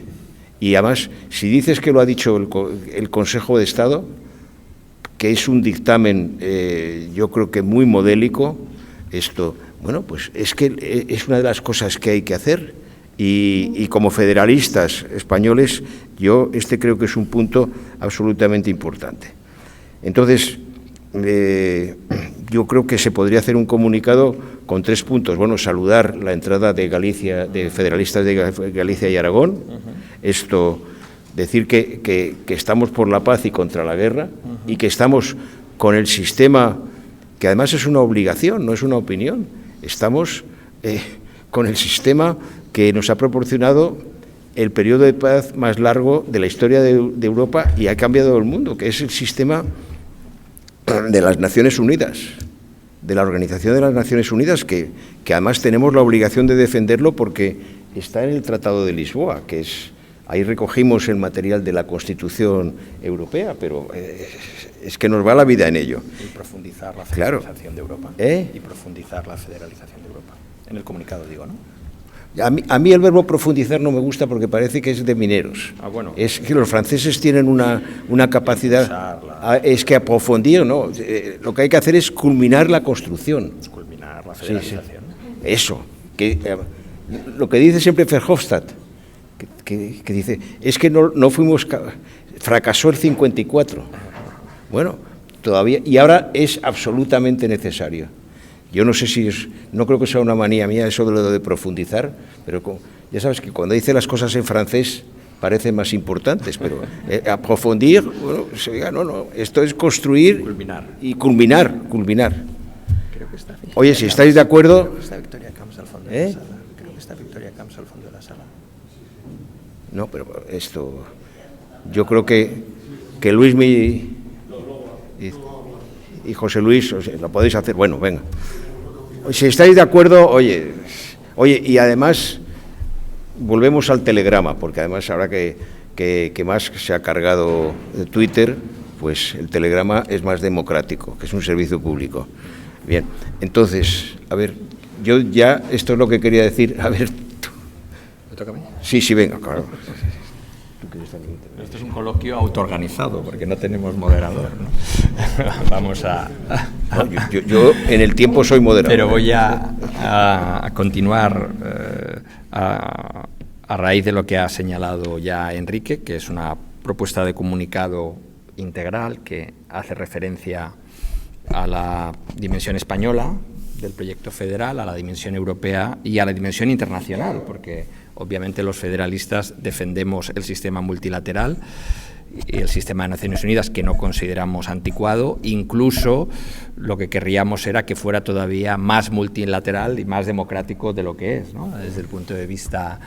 Y además, si dices que lo ha dicho el Consejo de Estado, que es un dictamen yo creo que muy modélico, bueno, pues es que es una de las cosas que hay que hacer. Y como federalistas españoles, yo creo que es un punto absolutamente importante. Entonces, yo creo que se podría hacer un comunicado con 3 puntos. Bueno, saludar la entrada de Galicia, de federalistas de Galicia y Aragón. Decir que estamos por la paz y contra la guerra, y que estamos con el sistema, que además es una obligación, no es una opinión. Estamos con el sistema que nos ha proporcionado el periodo de paz más largo de la historia de Europa y ha cambiado el mundo, que es el sistema de las Naciones Unidas, de la Organización de las Naciones Unidas, que además tenemos la obligación de defenderlo porque está en el Tratado de Lisboa, que ahí recogimos el material de la Constitución Europea, pero es que nos va la vida en ello.
Y profundizar la federalización de Europa. Y profundizar la federalización de Europa. En el comunicado digo, ¿no?
A mí el verbo profundizar no me gusta porque parece que es de mineros.
Bueno.
Es que los franceses tienen una capacidad... Es que aprofundir, ¿no? Lo que hay que hacer es culminar la construcción.
Culminar la federalización.
Sí. Eso. Lo que dice siempre Verhofstadt, que dice, es que no fuimos... Fracasó el 54. Bueno, todavía... Y ahora es absolutamente necesario. Yo no sé no creo que sea una manía mía eso de lo de profundizar, pero ya sabes que cuando dice las cosas en francés parecen más importantes, pero aprofundir, bueno, no, esto es construir y culminar.
Creo que está
Oye, si estáis de acuerdo...
Creo que está Victoria Camps al fondo de la sala. Creo que está Victoria Camps al fondo de la sala.
No, pero esto... Yo creo que Luismi y José Luis, lo podéis hacer. Bueno, venga. Si estáis de acuerdo, oye, y además volvemos al telegrama, porque además ahora que más se ha cargado de Twitter, pues el telegrama es más democrático, que es un servicio público. Bien, entonces, a ver, yo ya, esto es lo que quería decir, a ver...
¿Me toca a mí?
Sí, venga, claro.
Esto es un coloquio autoorganizado, porque no tenemos moderador, ¿no? Vamos a...
Yo en el tiempo soy moderador.
Pero voy a continuar a raíz de lo que ha señalado ya Enrique, que es una propuesta de comunicado integral que hace referencia a la dimensión española del proyecto federal, a la dimensión europea y a la dimensión internacional, porque obviamente los federalistas defendemos el sistema multilateral y el sistema de Naciones Unidas, que no consideramos anticuado. Incluso lo que querríamos era que fuera todavía más multilateral y más democrático de lo que es, ¿no? Desde el punto de vista,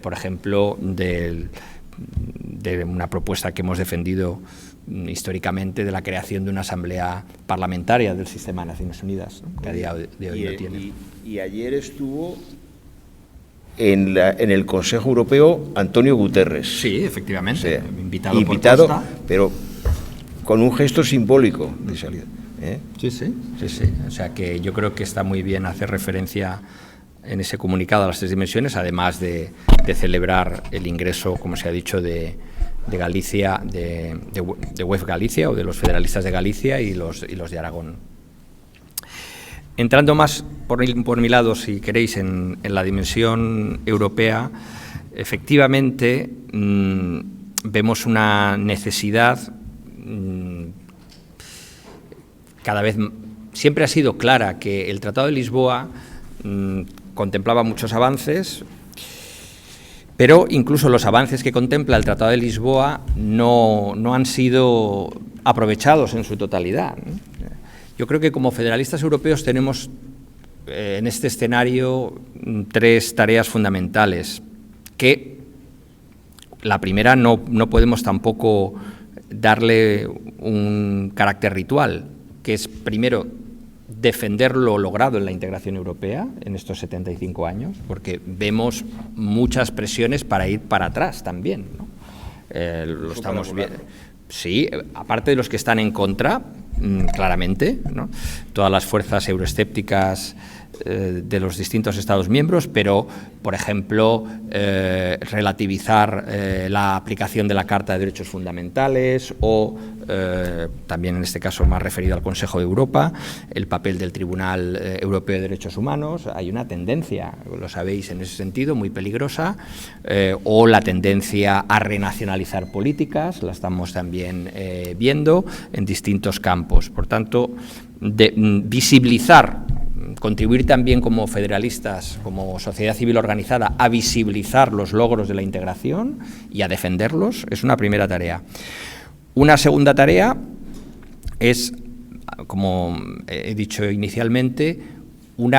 por ejemplo, de una propuesta que hemos defendido históricamente de la creación de una asamblea parlamentaria del sistema de Naciones Unidas, ¿no? Que a día de hoy no tiene.
Y ayer estuvo en el Consejo Europeo Antonio Guterres.
Sí, efectivamente,
O sea,
invitado por
pero con un gesto simbólico de salida.
Sí. O sea que yo creo que está muy bien hacer referencia en ese comunicado a las 3 dimensiones, además de celebrar el ingreso, como se ha dicho, de Galicia, de UEF Galicia o de los federalistas de Galicia y los de Aragón. Entrando más por mi lado, si queréis, en la dimensión europea, efectivamente vemos una necesidad cada vez... Siempre ha sido clara que el Tratado de Lisboa contemplaba muchos avances Pero incluso los avances que contempla el Tratado de Lisboa no han sido aprovechados en su totalidad. Yo creo que como federalistas europeos tenemos en este escenario 3 tareas fundamentales, que la primera no podemos tampoco darle un carácter ritual, que es primero defender lo logrado en la integración europea en estos 75 años, porque vemos muchas presiones para ir para atrás también, ¿no? Lo estamos viendo. Sí, aparte de los que están en contra, claramente, ¿no? Todas las fuerzas euroescépticas de los distintos Estados miembros, pero, por ejemplo, relativizar la aplicación de la Carta de Derechos Fundamentales o, también en este caso más referido al Consejo de Europa, el papel del Tribunal Europeo de Derechos Humanos. Hay una tendencia, lo sabéis, en ese sentido, muy peligrosa, o la tendencia a renacionalizar políticas, la estamos también viendo en distintos campos. Por tanto, visibilizar, contribuir también como federalistas, como sociedad civil organizada, a visibilizar los logros de la integración y a defenderlos, es una primera tarea. Una segunda tarea es, como he dicho inicialmente, un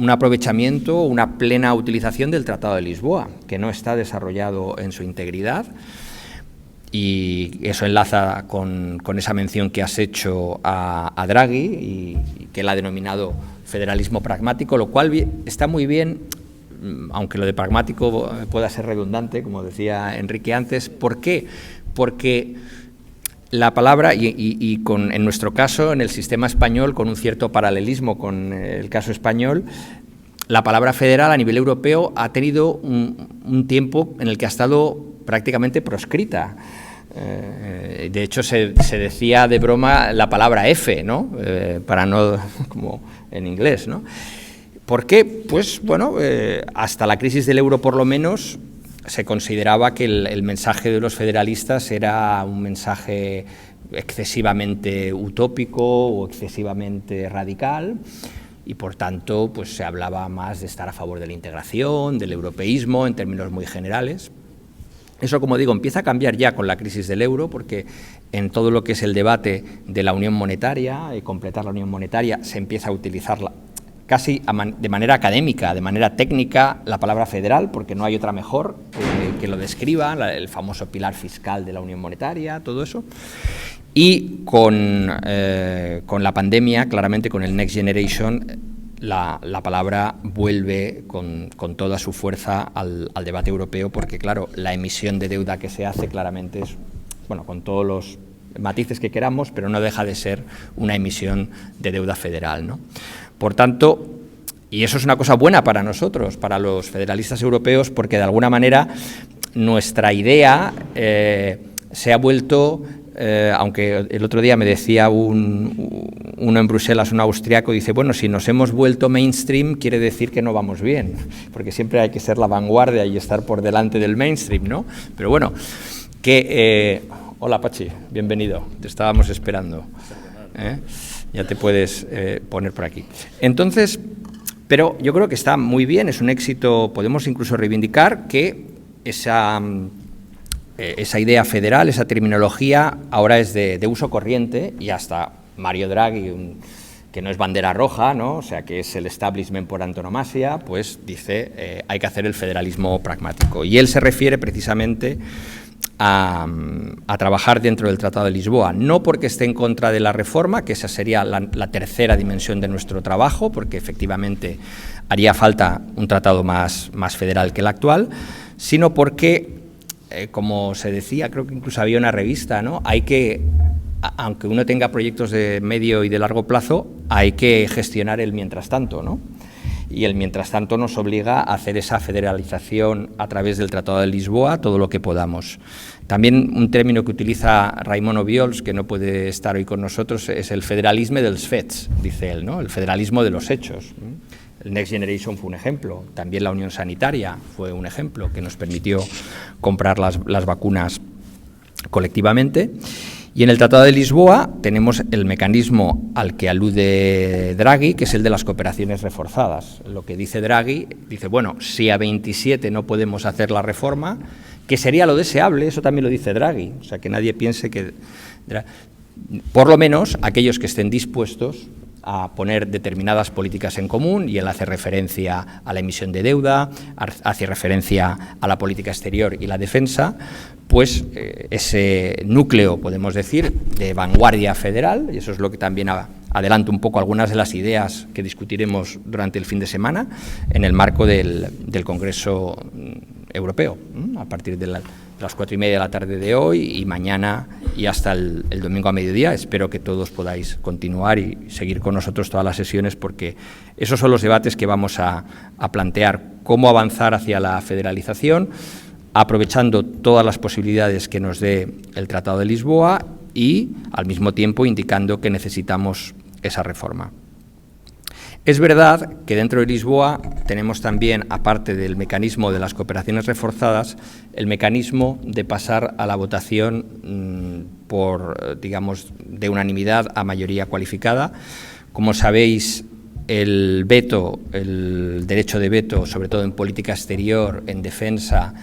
aprovechamiento, una plena utilización del Tratado de Lisboa, que no está desarrollado en su integridad. Y eso enlaza con esa mención que has hecho a Draghi y que él ha denominado federalismo pragmático, lo cual está muy bien, aunque lo de pragmático pueda ser redundante, como decía Enrique antes. ¿Por qué? Porque la palabra, en nuestro caso, en el sistema español, con un cierto paralelismo con el caso español, la palabra federal a nivel europeo ha tenido un tiempo en el que ha estado prácticamente proscrita. De hecho, se decía de broma la palabra F, ¿no? Para no, como en inglés, ¿no? ¿Por qué? Pues, bueno, hasta la crisis del euro, por lo menos, se consideraba que el mensaje de los federalistas era un mensaje excesivamente utópico o excesivamente radical, y por tanto pues se hablaba más de estar a favor de la integración, del europeísmo en términos muy generales. Eso, como digo, empieza a cambiar ya con la crisis del euro, porque en todo lo que es el debate de la unión monetaria y completar la unión monetaria se empieza a utilizar casi de manera académica, de manera técnica, la palabra federal, porque no hay otra mejor que lo describa, el famoso pilar fiscal de la unión monetaria, todo eso. Y con la pandemia, claramente con el Next Generation, la palabra vuelve con toda su fuerza al debate europeo, porque, claro, la emisión de deuda que se hace claramente es, bueno, con todos los matices que queramos, pero no deja de ser una emisión de deuda federal, ¿no? Por tanto, y eso es una cosa buena para nosotros, para los federalistas europeos, porque de alguna manera nuestra idea se ha vuelto... aunque el otro día me decía uno en Bruselas, un austriaco, dice, bueno, si nos hemos vuelto mainstream quiere decir que no vamos bien, porque siempre hay que ser la vanguardia y estar por delante del mainstream, ¿no? Pero bueno, hola Pachi, bienvenido, te estábamos esperando. Ya te puedes poner por aquí. Entonces, pero yo creo que está muy bien, es un éxito, podemos incluso reivindicar que esa idea federal, esa terminología, ahora es de uso corriente, y hasta Mario Draghi, que no es bandera roja, ¿no? O sea, que es el establishment por antonomasia, pues dice hay que hacer el federalismo pragmático. Y él se refiere precisamente a trabajar dentro del Tratado de Lisboa, no porque esté en contra de la reforma, que esa sería la tercera dimensión de nuestro trabajo, porque efectivamente haría falta un tratado más federal que el actual, sino porque... como se decía, creo que incluso había una revista, ¿no? Hay que, aunque uno tenga proyectos de medio y de largo plazo, hay que gestionar el mientras tanto, ¿no? Y el mientras tanto nos obliga a hacer esa federalización a través del Tratado de Lisboa, todo lo que podamos. También un término que utiliza Raimon Obiols, que no puede estar hoy con nosotros, es el federalisme dels fets, dice él, ¿no? El federalismo de los hechos. El Next Generation fue un ejemplo, también la Unión Sanitaria fue un ejemplo que nos permitió comprar las vacunas colectivamente. Y en el Tratado de Lisboa tenemos el mecanismo al que alude Draghi, que es el de las cooperaciones reforzadas. Lo que dice Draghi, dice, bueno, si a 27 no podemos hacer la reforma, que sería lo deseable, eso también lo dice Draghi, o sea, que nadie piense que... Por lo menos aquellos que estén dispuestos a poner determinadas políticas en común, y él hace referencia a la emisión de deuda, hace referencia a la política exterior y la defensa, pues ese núcleo, podemos decir, de vanguardia federal, y eso es lo que también adelanto un poco algunas de las ideas que discutiremos durante el fin de semana en el marco del Congreso Europeo, a partir de las 4:30 de la tarde de hoy y mañana y hasta el domingo a mediodía. Espero que todos podáis continuar y seguir con nosotros todas las sesiones, porque esos son los debates que vamos a plantear: cómo avanzar hacia la federalización, aprovechando todas las posibilidades que nos dé el Tratado de Lisboa y, al mismo tiempo, indicando que necesitamos esa reforma. Es verdad que dentro de Lisboa tenemos también, aparte del mecanismo de las cooperaciones reforzadas, el mecanismo de pasar a la votación por, digamos, de unanimidad a mayoría cualificada. Como sabéis, el veto, el derecho de veto, sobre todo en política exterior, en defensa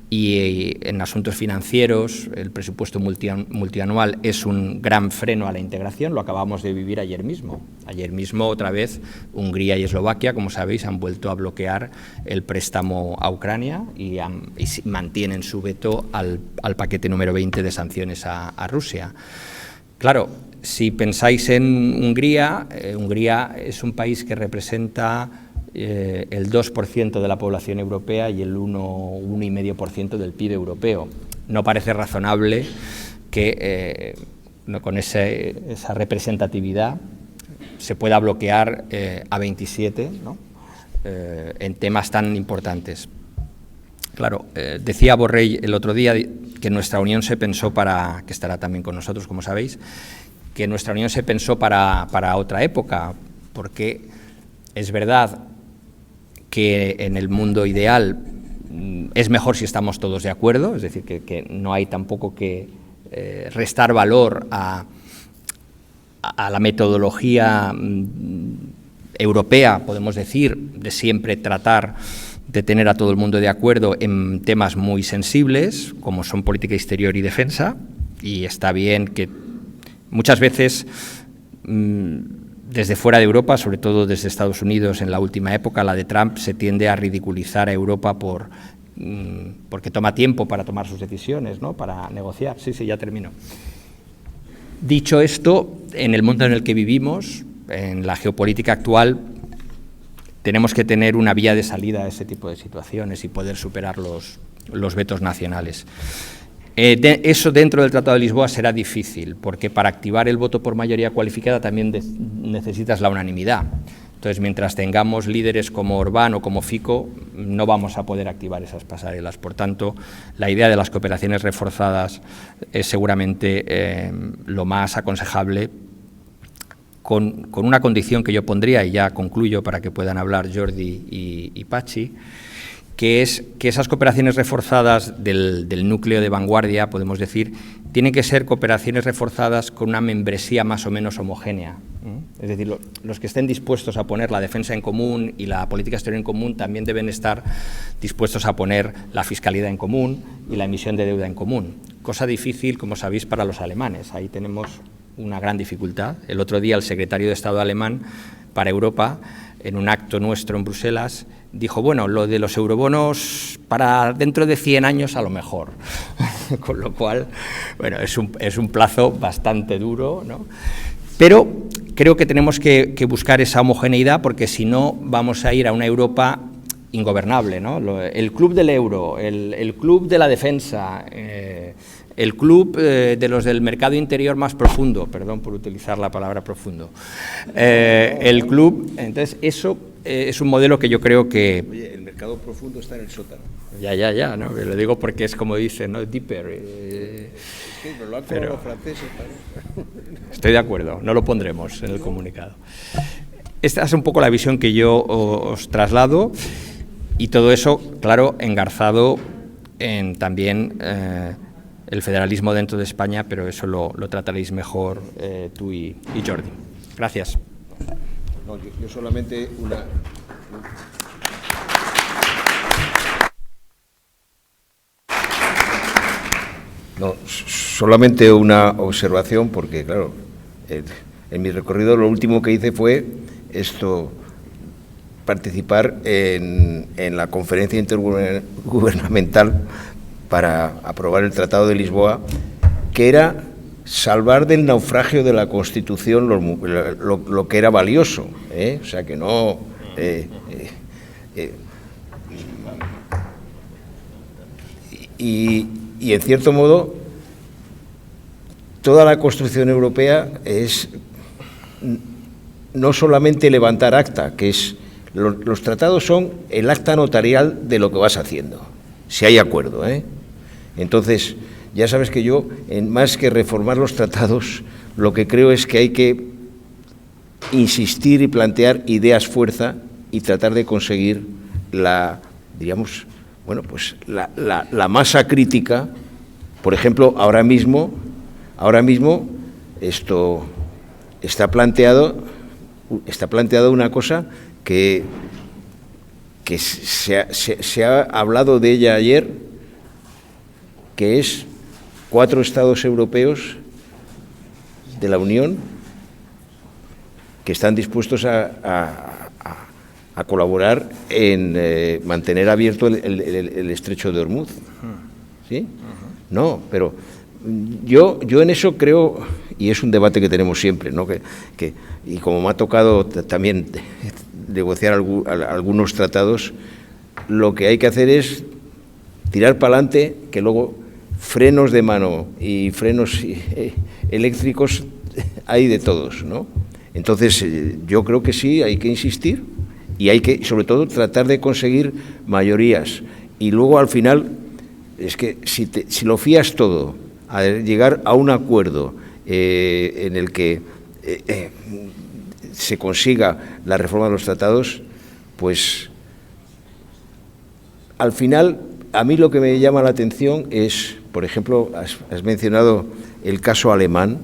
y en asuntos financieros, el presupuesto multianual es un gran freno a la integración. Lo acabamos de vivir ayer mismo. Ayer mismo, otra vez, Hungría y Eslovaquia, como sabéis, han vuelto a bloquear el préstamo a Ucrania y mantienen su veto al paquete número 20 de sanciones a Rusia. Claro, si pensáis en Hungría, Hungría es un país que representa el 2% de la población europea y el 1,5% del PIB europeo. No parece razonable que con esa representatividad se pueda bloquear a 27, ¿no? En temas tan importantes. Claro, decía Borrell el otro día que nuestra unión se pensó para, que estará también con nosotros, como sabéis, que nuestra unión se pensó para otra época, porque es verdad que en el mundo ideal es mejor si estamos todos de acuerdo, es decir, que no hay tampoco que restar valor a la metodología europea, podemos decir, de siempre tratar de tener a todo el mundo de acuerdo en temas muy sensibles, como son política exterior y defensa, y está bien que muchas veces desde fuera de Europa, sobre todo desde Estados Unidos en la última época, la de Trump, se tiende a ridiculizar a Europa porque toma tiempo para tomar sus decisiones, ¿no? Para negociar. Sí, ya termino. Dicho esto, en el mundo en el que vivimos, en la geopolítica actual, tenemos que tener una vía de salida a ese tipo de situaciones y poder superar los vetos nacionales. Eso dentro del Tratado de Lisboa será difícil, porque para activar el voto por mayoría cualificada también necesitas la unanimidad. Entonces, mientras tengamos líderes como Orbán o como Fico, no vamos a poder activar esas pasarelas. Por tanto, la idea de las cooperaciones reforzadas es seguramente lo más aconsejable, con una condición que yo pondría, y ya concluyo para que puedan hablar Jordi y Pachi, que es que esas cooperaciones reforzadas del núcleo de vanguardia, podemos decir, tienen que ser cooperaciones reforzadas con una membresía más o menos homogénea. Es decir, los que estén dispuestos a poner la defensa en común y la política exterior en común también deben estar dispuestos a poner la fiscalidad en común y la emisión de deuda en común. Cosa difícil, como sabéis, para los alemanes. Ahí tenemos una gran dificultad. El otro día el secretario de Estado alemán para Europa, en un acto nuestro en Bruselas, dijo, bueno, lo de los eurobonos para dentro de 100 años a lo mejor. Con lo cual, bueno, es un plazo bastante duro, ¿no? Pero creo que tenemos que buscar esa homogeneidad, porque si no vamos a ir a una Europa ingobernable, ¿no? El club del euro, el club de la defensa, el club de los del mercado interior más profundo, perdón por utilizar la palabra profundo, el club, entonces eso es un modelo que yo creo que...
Oye, el mercado profundo está en el sótano.
Ya, ¿no? Lo digo porque es como dicen, ¿no? Deeper.
Sí, pero lo han colado los franceses.
Estoy de acuerdo, no lo pondremos en el comunicado. Esta es un poco la visión que yo os traslado, y todo eso, claro, engarzado en también el federalismo dentro de España, pero eso lo trataréis mejor tú y Jordi. Gracias.
No, yo solamente una... No, solamente una observación, porque claro, en mi recorrido lo último que hice fue participar en la conferencia intergubernamental para aprobar el Tratado de Lisboa, que era salvar del naufragio de la Constitución lo que era valioso, o sea que no... Y en cierto modo, toda la construcción europea es no solamente levantar acta, que es... Los tratados son el acta notarial de lo que vas haciendo, si hay acuerdo, Entonces, ya sabes que yo, más que reformar los tratados, lo que creo es que hay que insistir y plantear ideas fuerza y tratar de conseguir la masa crítica. Por ejemplo, ahora mismo esto está planteado una cosa que se ha hablado de ella ayer, que es 4 estados europeos de la Unión que están dispuestos a colaborar en mantener abierto el estrecho de Hormuz. ¿Sí? No, pero yo en eso creo, y es un debate que tenemos siempre, ¿no? Y como me ha tocado también negociar algunos tratados, lo que hay que hacer es tirar para adelante, que luego frenos de mano y frenos eléctricos hay de todos, ¿no? Entonces, yo creo que sí, hay que insistir y hay que, sobre todo, tratar de conseguir mayorías. Y luego, al final, es que si lo fías todo a llegar a un acuerdo en el que se consiga la reforma de los tratados, pues, al final, a mí lo que me llama la atención es, por ejemplo, has mencionado el caso alemán.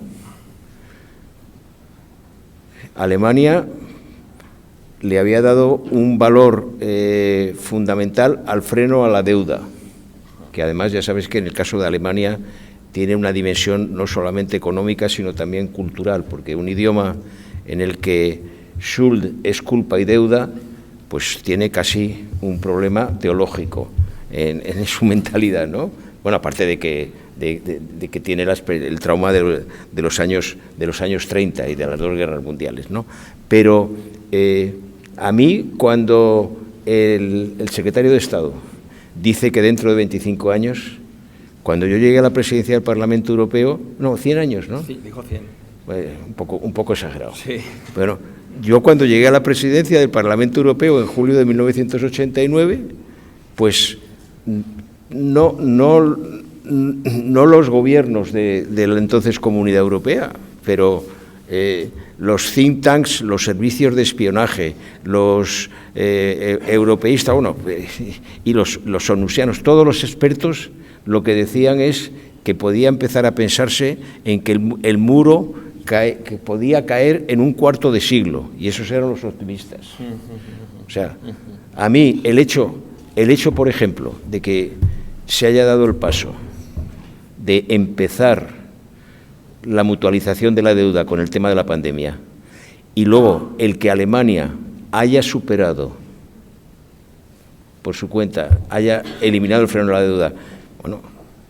Alemania le había dado un valor fundamental al freno a la deuda, que además ya sabes que en el caso de Alemania tiene una dimensión no solamente económica, sino también cultural, porque un idioma en el que Schuld es culpa y deuda, pues tiene casi un problema teológico en su mentalidad, ¿no? Bueno, aparte de que tiene el trauma de los años 30 y de las 2 guerras mundiales, ¿no? Pero a mí, cuando el secretario de Estado dice que dentro de 25 años, cuando yo llegué a la presidencia del Parlamento Europeo, no, 100 años, ¿no?
Sí, dijo 100.
Un poco exagerado.
Sí.
Bueno, yo cuando llegué a la presidencia del Parlamento Europeo en julio de 1989, pues no los gobiernos de la entonces Comunidad Europea, pero los think tanks, los servicios de espionaje, los europeístas, y los onusianos, todos los expertos, lo que decían es que podía empezar a pensarse en que el muro que podía caer en un cuarto de siglo, y esos eran los optimistas. O sea, a mí el hecho, por ejemplo, de que se haya dado el paso de empezar la mutualización de la deuda con el tema de la pandemia y luego el que Alemania haya superado por su cuenta, haya eliminado el freno de la deuda, bueno,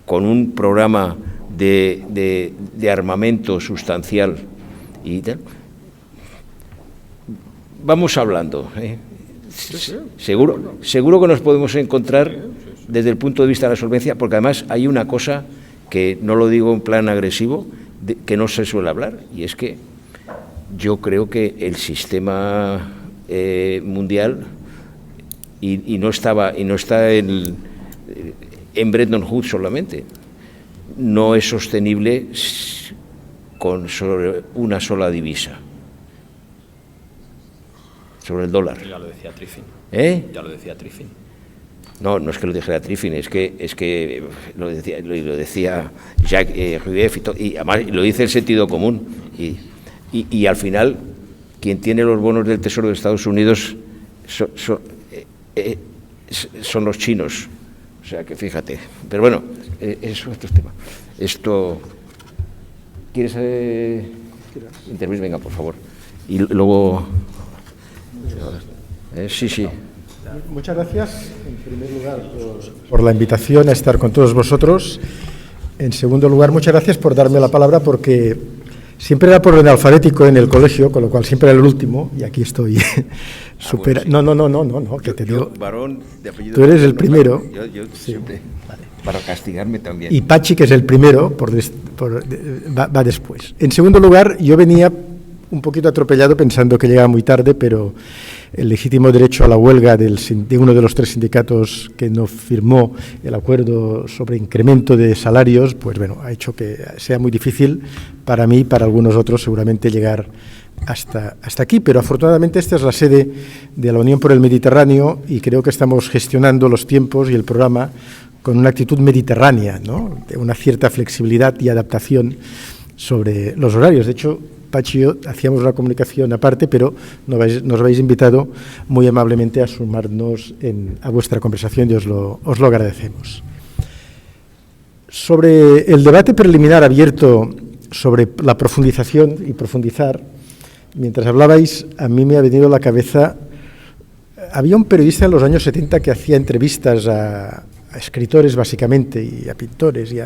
con un programa de armamento sustancial y tal, vamos hablando, Seguro que nos podemos encontrar desde el punto de vista de la solvencia, porque además hay una cosa que no lo digo en plan agresivo, que no se suele hablar, y es que yo creo que el sistema mundial y no está en Bretton Woods solamente, no es sostenible sobre una sola divisa, sobre el dólar.
Ya lo decía Triffin.
¿Eh?
Ya lo decía Triffin.
No, no es que lo dijera Triffin, es que lo decía Jacques Rueff y además lo dice el sentido común. Y al final, quien tiene los bonos del Tesoro de Estados Unidos son los chinos. O sea que fíjate. Pero bueno, eso es otro tema. ¿Quieres intervenir? Venga, por favor. Y luego... Sí.
Muchas gracias, en primer lugar, por la invitación a estar con todos vosotros. En segundo lugar, muchas gracias por darme la palabra, porque siempre era por orden alfabético en el colegio, con lo cual siempre era el último, y aquí estoy. Bueno, sí. No, que te digo.
Varón de apellido.
Tú eres el primero.
Yo
sí.
Siempre. Vale. Para castigarme también.
Y Pachi, que es el primero, va después. En segundo lugar, yo venía un poquito atropellado pensando que llegaba muy tarde, pero el legítimo derecho a la huelga de uno de los 3 sindicatos que no firmó el acuerdo sobre incremento de salarios, pues bueno, ha hecho que sea muy difícil para mí y para algunos otros seguramente llegar hasta aquí, pero afortunadamente esta es la sede de la Unión por el Mediterráneo y creo que estamos gestionando los tiempos y el programa con una actitud mediterránea, ¿no? De una cierta flexibilidad y adaptación sobre los horarios. De hecho, Pachi y yo hacíamos una comunicación aparte, pero nos habéis invitado muy amablemente a sumarnos a vuestra conversación y os lo agradecemos. Sobre el debate preliminar abierto sobre la profundización y profundizar, mientras hablabais, a mí me ha venido a la cabeza, había un periodista en los años 70 que hacía entrevistas a escritores básicamente y a pintores y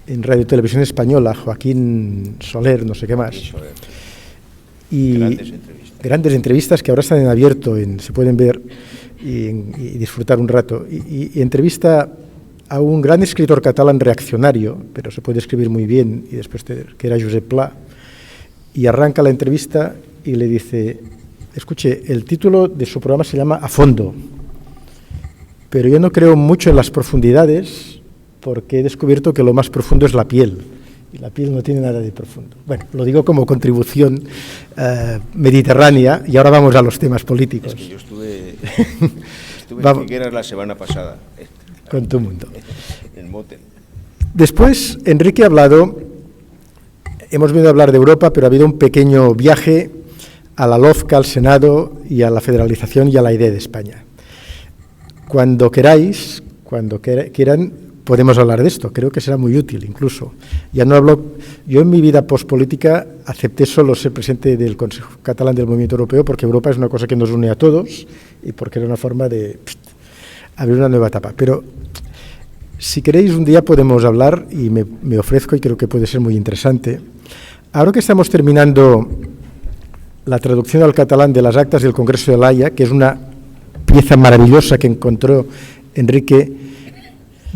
en Radio Televisión Española, Joaquín Soler, no sé qué más. Y grandes entrevistas que ahora están en abierto, se pueden ver y disfrutar un rato. Y entrevista a un gran escritor catalán reaccionario, pero se puede escribir muy bien, y después que era Josep Pla, y arranca la entrevista y le dice, escuche, el título de su programa se llama A Fondo, pero yo no creo mucho en las profundidades, porque he descubierto que lo más profundo es la piel, y la piel no tiene nada de profundo. Bueno, lo digo como contribución mediterránea, y ahora vamos a los temas políticos.
Es que yo estuve en Figueras la semana pasada.
Con tu mundo.
En Moten.
Después, Enrique ha hablado, hemos venido a hablar de Europa, pero ha habido un pequeño viaje a la LOFCA, al Senado, y a la federalización y a la idea de España. Cuando queráis, cuando quieran, podemos hablar de esto, creo que será muy útil incluso. Ya no hablo, yo en mi vida pospolítica acepté solo ser presidente del Consejo Catalán del Movimiento Europeo porque Europa es una cosa que nos une a todos y porque era una forma de abrir una nueva etapa. Pero si queréis un día podemos hablar y me ofrezco y creo que puede ser muy interesante. Ahora que estamos terminando la traducción al catalán de las actas del Congreso de La Haya, que es una pieza maravillosa que encontró Enrique,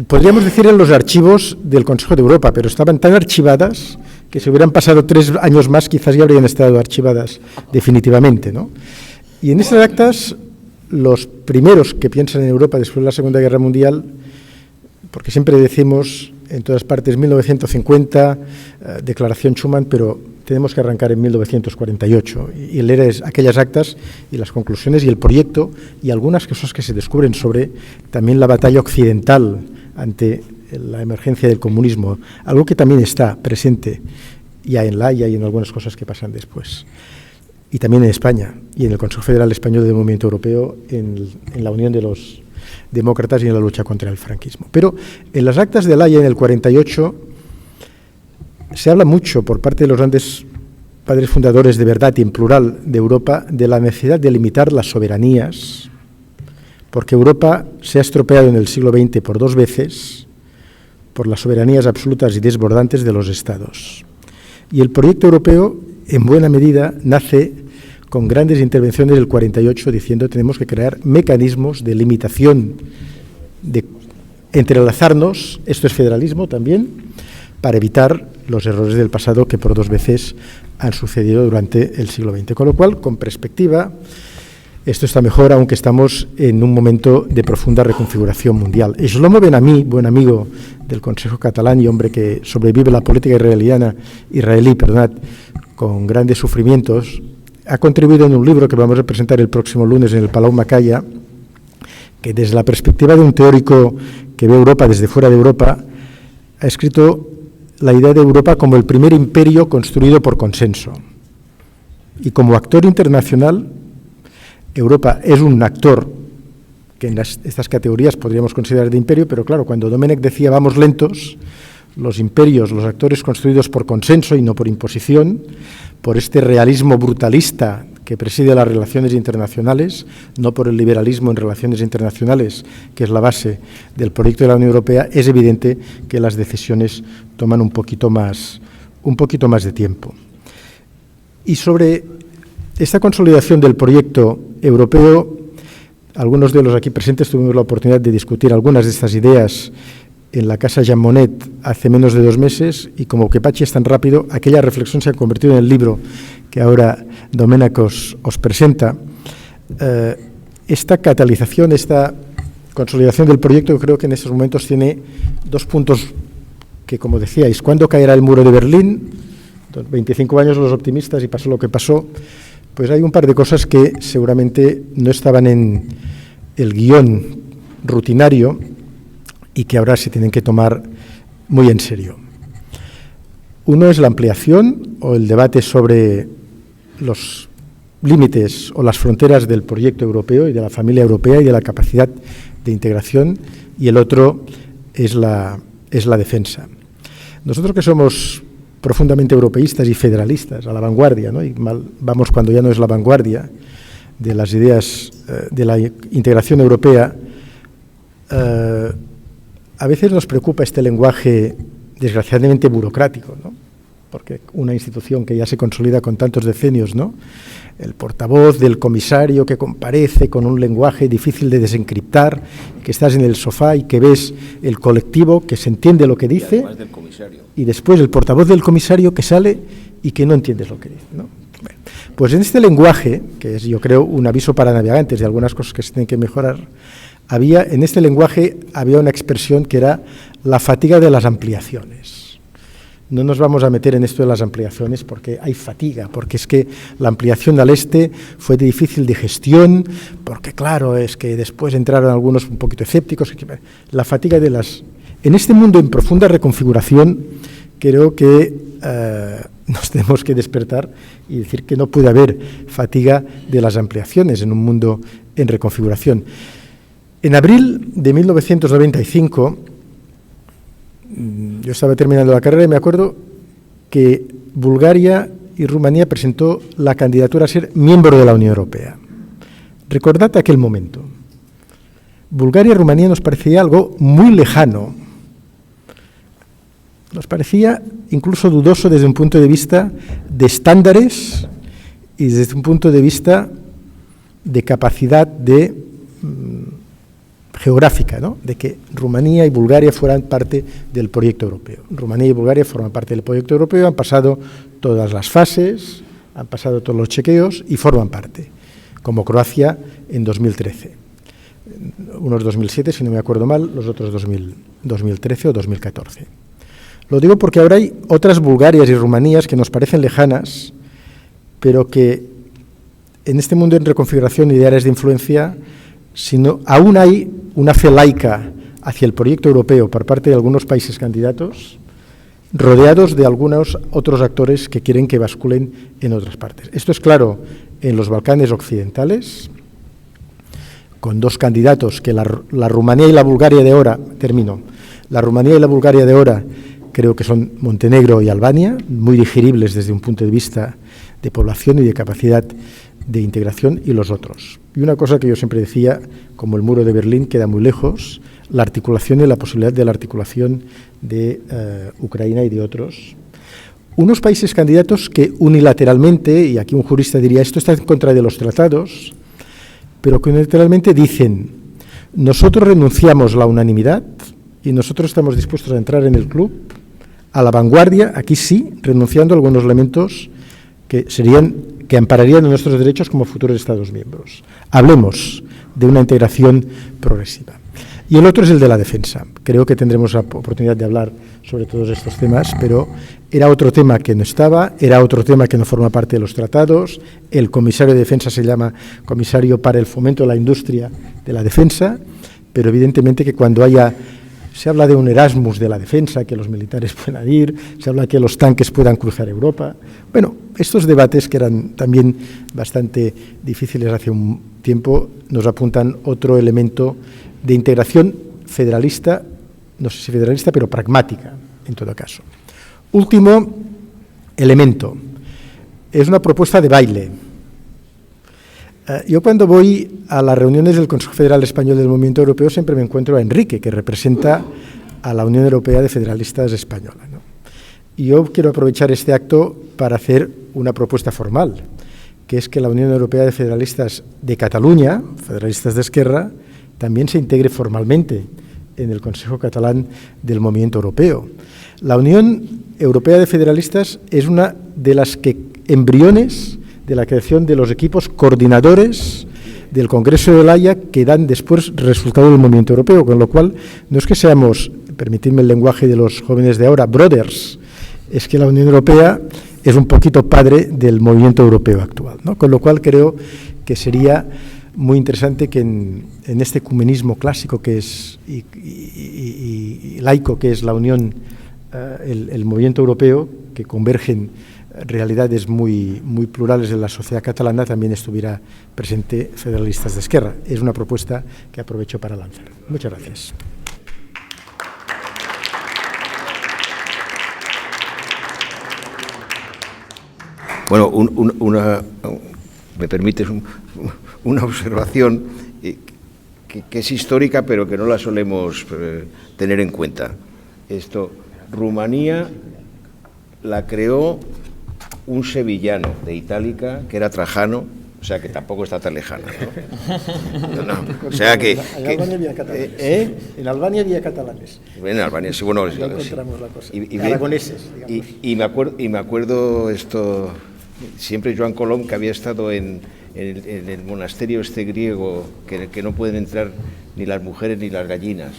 podríamos decir en los archivos del Consejo de Europa, pero estaban tan archivadas que si hubieran pasado 3 años más quizás ya habrían estado archivadas definitivamente, ¿no? Y en esas actas, los primeros que piensan en Europa después de la Segunda Guerra Mundial, porque siempre decimos en todas partes 1950, Declaración Schuman, pero tenemos que arrancar en 1948 y leer aquellas actas y las conclusiones y el proyecto y algunas cosas que se descubren sobre también la batalla occidental ante la emergencia del comunismo, algo que también está presente ya en La Haya y en algunas cosas que pasan después. Y también en España y en el Consejo Federal Español del Movimiento Europeo, en la Unión de los Demócratas y en la lucha contra el franquismo. Pero en las actas de La Haya en el 48 se habla mucho por parte de los grandes padres fundadores de verdad y en plural de Europa de la necesidad de limitar las soberanías, porque Europa se ha estropeado en el siglo XX por 2 veces por las soberanías absolutas y desbordantes de los Estados. Y el proyecto europeo, en buena medida, nace con grandes intervenciones del 48 diciendo que tenemos que crear mecanismos de limitación, de entrelazarnos, esto es federalismo también, para evitar los errores del pasado que por 2 veces han sucedido durante el siglo XX. Con lo cual, con perspectiva, esto está mejor, aunque estamos en un momento de profunda reconfiguración mundial. Y Shlomo Ben-Ami, buen amigo del Consejo Catalán y hombre que sobrevive la política israelí, con grandes sufrimientos, ha contribuido en un libro que vamos a presentar el próximo lunes en el Palau Macaya, que desde la perspectiva de un teórico que ve Europa desde fuera de Europa, ha escrito la idea de Europa como el primer imperio construido por consenso. Y como actor internacional, Europa es un actor que en estas categorías podríamos considerar de imperio, pero claro, cuando Domenech decía vamos lentos, los imperios, los actores construidos por consenso y no por imposición, por este realismo brutalista que preside las relaciones internacionales, no por el liberalismo en relaciones internacionales, que es la base del proyecto de la Unión Europea, es evidente que las decisiones toman un poquito más de tiempo. Y sobre esta consolidación del proyecto europeo, algunos de los aquí presentes tuvimos la oportunidad de discutir algunas de estas ideas en la Casa Jean Monnet hace menos de 2 meses, y como que Pachi es tan rápido, aquella reflexión se ha convertido en el libro que ahora Domenech os presenta. Esta catalización, esta consolidación del proyecto, creo que en estos momentos tiene 2 puntos que, como decíais, ¿cuándo caerá el muro de Berlín? 25 años los optimistas y pasó lo que pasó. Pues hay un par de cosas que seguramente no estaban en el guión rutinario y que ahora se tienen que tomar muy en serio. Uno es la ampliación o el debate sobre los límites o las fronteras del proyecto europeo y de la familia europea y de la capacidad de integración, y el otro es la defensa. Nosotros, que somos profundamente europeístas y federalistas, a la vanguardia, ¿no? Y vamos cuando ya no es la vanguardia de las ideas de la integración europea, a veces nos preocupa este lenguaje desgraciadamente burocrático, ¿no? Porque una institución que ya se consolida con tantos decenios, ¿no? El portavoz del comisario que comparece con un lenguaje difícil de desencriptar, que estás en el sofá y que ves el colectivo que se entiende lo que dice, y después el portavoz del comisario que sale y que no entiendes lo que dice, ¿no? Bueno, pues en este lenguaje, que es, yo creo, un aviso para navegantes de algunas cosas que se tienen que mejorar, en este lenguaje había una expresión que era la fatiga de las ampliaciones. No nos vamos a meter en esto de las ampliaciones porque hay fatiga, porque es que la ampliación al este fue de difícil de gestión, porque claro, es que después entraron algunos un poquito escépticos. La fatiga de las... En este mundo en profunda reconfiguración, creo que nos tenemos que despertar y decir que no puede haber fatiga de las ampliaciones en un mundo en reconfiguración. En abril de 1995, yo estaba terminando la carrera y me acuerdo que Bulgaria y Rumanía presentó la candidatura a ser miembro de la Unión Europea. Recordad aquel momento. Bulgaria y Rumanía nos parecía algo muy lejano. Nos parecía incluso dudoso desde un punto de vista de estándares y desde un punto de vista de capacidad geográfica, ¿no? De que Rumanía y Bulgaria fueran parte del proyecto europeo. Rumanía y Bulgaria forman parte del proyecto europeo, han pasado todas las fases, han pasado todos los chequeos y forman parte, como Croacia en 2013. Unos 2007, si no me acuerdo mal, los otros 2013 o 2014. Lo digo porque ahora hay otras Bulgarias y Rumanías que nos parecen lejanas, pero que en este mundo en reconfiguración y de áreas de influencia, aún hay una fe laica hacia el proyecto europeo por parte de algunos países candidatos, rodeados de algunos otros actores que quieren que basculen en otras partes. Esto es claro en los Balcanes occidentales, con 2 candidatos, que la Rumanía y la Bulgaria de ahora, la Rumanía y la Bulgaria de ahora creo que son Montenegro y Albania, muy digeribles desde un punto de vista de población y de capacidad de integración, y los otros. Y una cosa que yo siempre decía, como el muro de Berlín queda muy lejos, la articulación y la posibilidad de la articulación de Ucrania y de otros. Unos países candidatos que unilateralmente, y aquí un jurista diría esto está en contra de los tratados, pero que unilateralmente dicen, nosotros renunciamos a la unanimidad y nosotros estamos dispuestos a entrar en el club a la vanguardia, aquí sí, renunciando a algunos elementos que ampararían nuestros derechos como futuros Estados miembros. Hablemos de una integración progresiva. Y el otro es el de la defensa. Creo que tendremos la oportunidad de hablar sobre todos estos temas, pero era otro tema que no estaba, era otro tema que no forma parte de los tratados. El comisario de defensa se llama comisario para el fomento de la industria de la defensa, pero evidentemente que cuando se habla de un Erasmus de la defensa, que los militares puedan ir, se habla que los tanques puedan cruzar Europa. Bueno, estos debates que eran también bastante difíciles hace un tiempo nos apuntan otro elemento de integración federalista, no sé si federalista, pero pragmática, en todo caso. Último elemento, es una propuesta de baile. Yo cuando voy a las reuniones del Consejo Federal Español del Movimiento Europeo siempre me encuentro a Enrique, que representa a la Unión Europea de Federalistas Española, ¿no? Y yo quiero aprovechar este acto para hacer una propuesta formal, que es que la Unión Europea de Federalistas de Cataluña, Federalistas de Esquerra, también se integre formalmente en el Consejo Catalán del Movimiento Europeo. La Unión Europea de Federalistas es una de las embriones de la creación de los equipos coordinadores del Congreso de La Haya que dan después resultado del movimiento europeo, con lo cual no es que seamos, permitidme el lenguaje de los jóvenes de ahora, brothers, es que la Unión Europea es un poquito padre del movimiento europeo actual, ¿no? Con lo cual creo que sería muy interesante que en este ecumenismo clásico que es y laico que es la Unión, el movimiento europeo, que convergen realidades muy plurales de la sociedad catalana, también estuviera presente Federalistas de Esquerra. Es una propuesta que aprovecho para lanzar. Muchas gracias.
Bueno, me permites una observación que es histórica, pero que no la solemos tener en cuenta. Rumanía la creó un sevillano de Itálica, que era Trajano, o sea que tampoco está tan lejana, ¿no? No, o sea que...
En Albania había catalanes. En Albania había catalanes.
En Albania, sí, bueno...
Ya encontramos la cosa.
Aragoneses, digamos. Y me acuerdo siempre Joan Colom, que había estado en el monasterio griego, que no pueden entrar ni las mujeres ni las gallinas.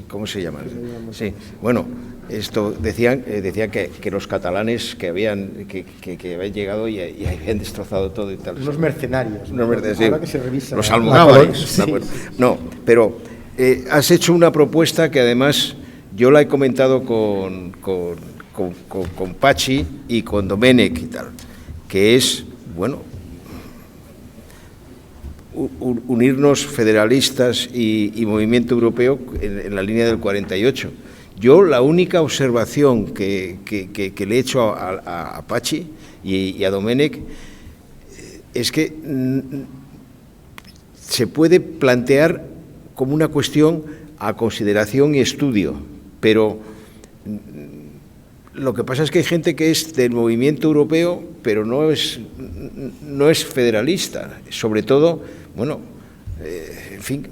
¿Cómo se llama? Sí, bueno, decían que los catalanes que habían llegado y habían destrozado todo y tal.
Unos mercenarios.
Ahora
que se revisa.
Los almogávares.
Sí.
No, pero has hecho una propuesta que además yo la he comentado con Pachi y con Domènech y tal, que es, bueno, unirnos federalistas y movimiento europeo en la línea del 48. Yo la única observación que le he hecho a Pachi y a Domènech es que se puede plantear como una cuestión a consideración y estudio, pero lo que pasa es que hay gente que es del movimiento europeo, pero no es federalista. Sobre todo, bueno, en fin,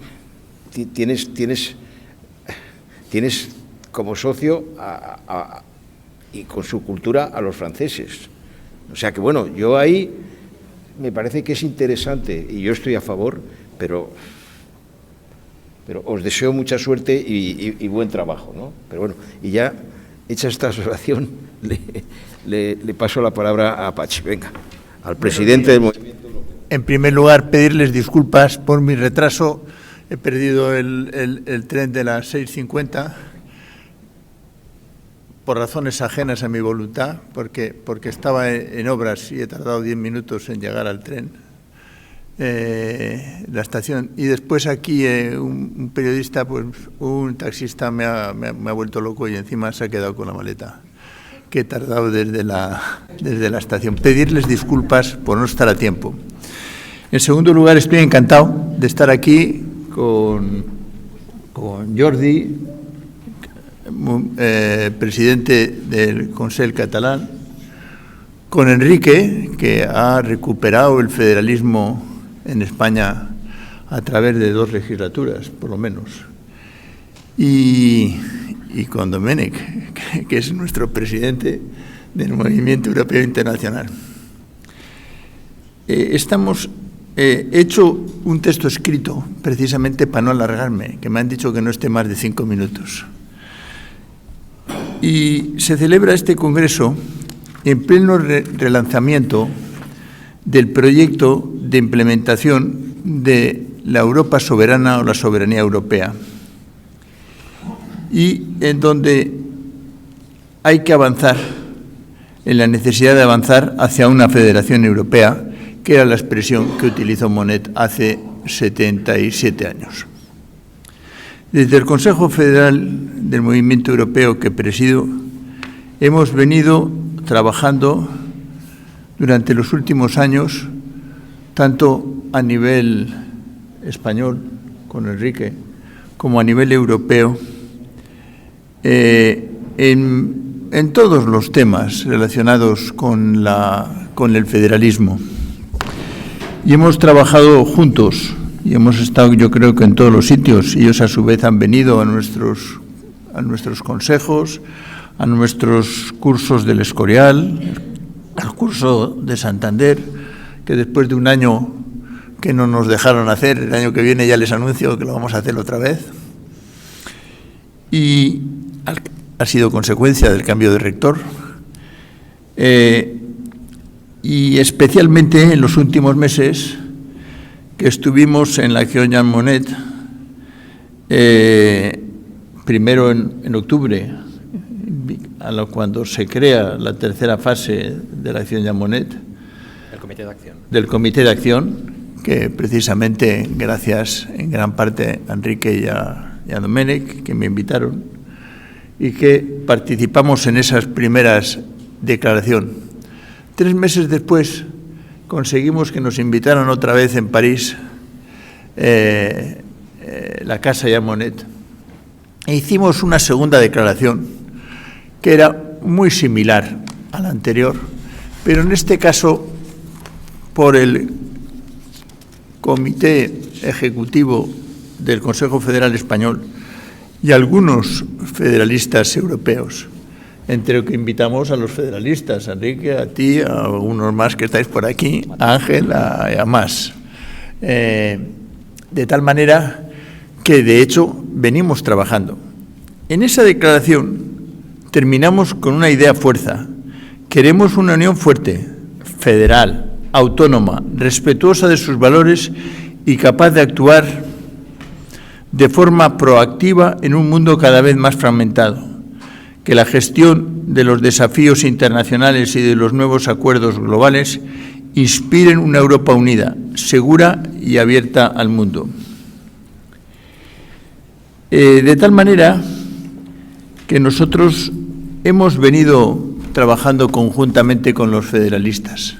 tienes como socio y con su cultura a los franceses. O sea que, bueno, yo ahí me parece que es interesante y yo estoy a favor, pero os deseo mucha suerte y buen trabajo, ¿no? Pero bueno, y ya hecha esta observación, le paso la palabra a Pachi. Venga, al presidente del movimiento europeo.
En primer lugar, pedirles disculpas por mi retraso. He perdido el tren de las 6:50 por razones ajenas a mi voluntad, porque estaba en obras y he tardado 10 minutos en llegar al tren, la estación. Y después aquí un periodista, pues un taxista me ha vuelto loco y encima se ha quedado con la maleta, que he tardado desde la estación. Pedirles disculpas por no estar a tiempo. En segundo lugar, estoy encantado de estar aquí con Jordi, presidente del Consell Catalán, con Enrique, que ha recuperado el federalismo en España a través de 2 legislaturas, por lo menos, y con Domènech, que es nuestro presidente del Movimiento Europeo Internacional. Estamos he hecho un texto escrito precisamente para no alargarme, que me han dicho que no esté más de 5 minutos. Y se celebra este congreso en pleno relanzamiento del proyecto de implementación de la Europa soberana o la soberanía europea, y en donde hay que avanzar en la necesidad de avanzar hacia una federación europea, que era la expresión que utilizó Monnet hace 77 años. Desde el Consejo Federal del Movimiento Europeo que presido, hemos venido trabajando durante los últimos años, tanto a nivel español, con Enrique, como a nivel europeo, en todos los temas relacionados con el federalismo. Y hemos trabajado juntos y hemos estado, yo creo que en todos los sitios, y ellos a su vez han venido a nuestros consejos, a nuestros cursos del Escorial, al curso de Santander, que después de un año que no nos dejaron hacer, el año que viene ya les anuncio que lo vamos a hacer otra vez. Y ha sido consecuencia del cambio de rector, y especialmente en los últimos meses que estuvimos en la Acción Jean Monnet, primero en octubre, cuando se crea la tercera fase de la Acción Jean Monnet, del Comité de Acción, que precisamente gracias en gran parte a Enrique y a Domènech, que me invitaron, y que participamos en esas primeras declaraciones. 3 meses después conseguimos que nos invitaran otra vez en París, la Casa Jean Monnet, e hicimos una segunda declaración que era muy similar a la anterior, pero en este caso por el Comité Ejecutivo del Consejo Federal Español y algunos federalistas europeos, entre los que invitamos a los federalistas, a Enrique, a ti, a algunos más que estáis por aquí, a Ángel, a más. De tal manera que, de hecho, venimos trabajando. En esa declaración terminamos con una idea fuerza. Queremos una unión fuerte, federal, autónoma, respetuosa de sus valores y capaz de actuar de forma proactiva en un mundo cada vez más fragmentado. Que la gestión de los desafíos internacionales y de los nuevos acuerdos globales inspiren una Europa unida, segura y abierta al mundo. De tal manera que nosotros hemos venido trabajando conjuntamente con los federalistas.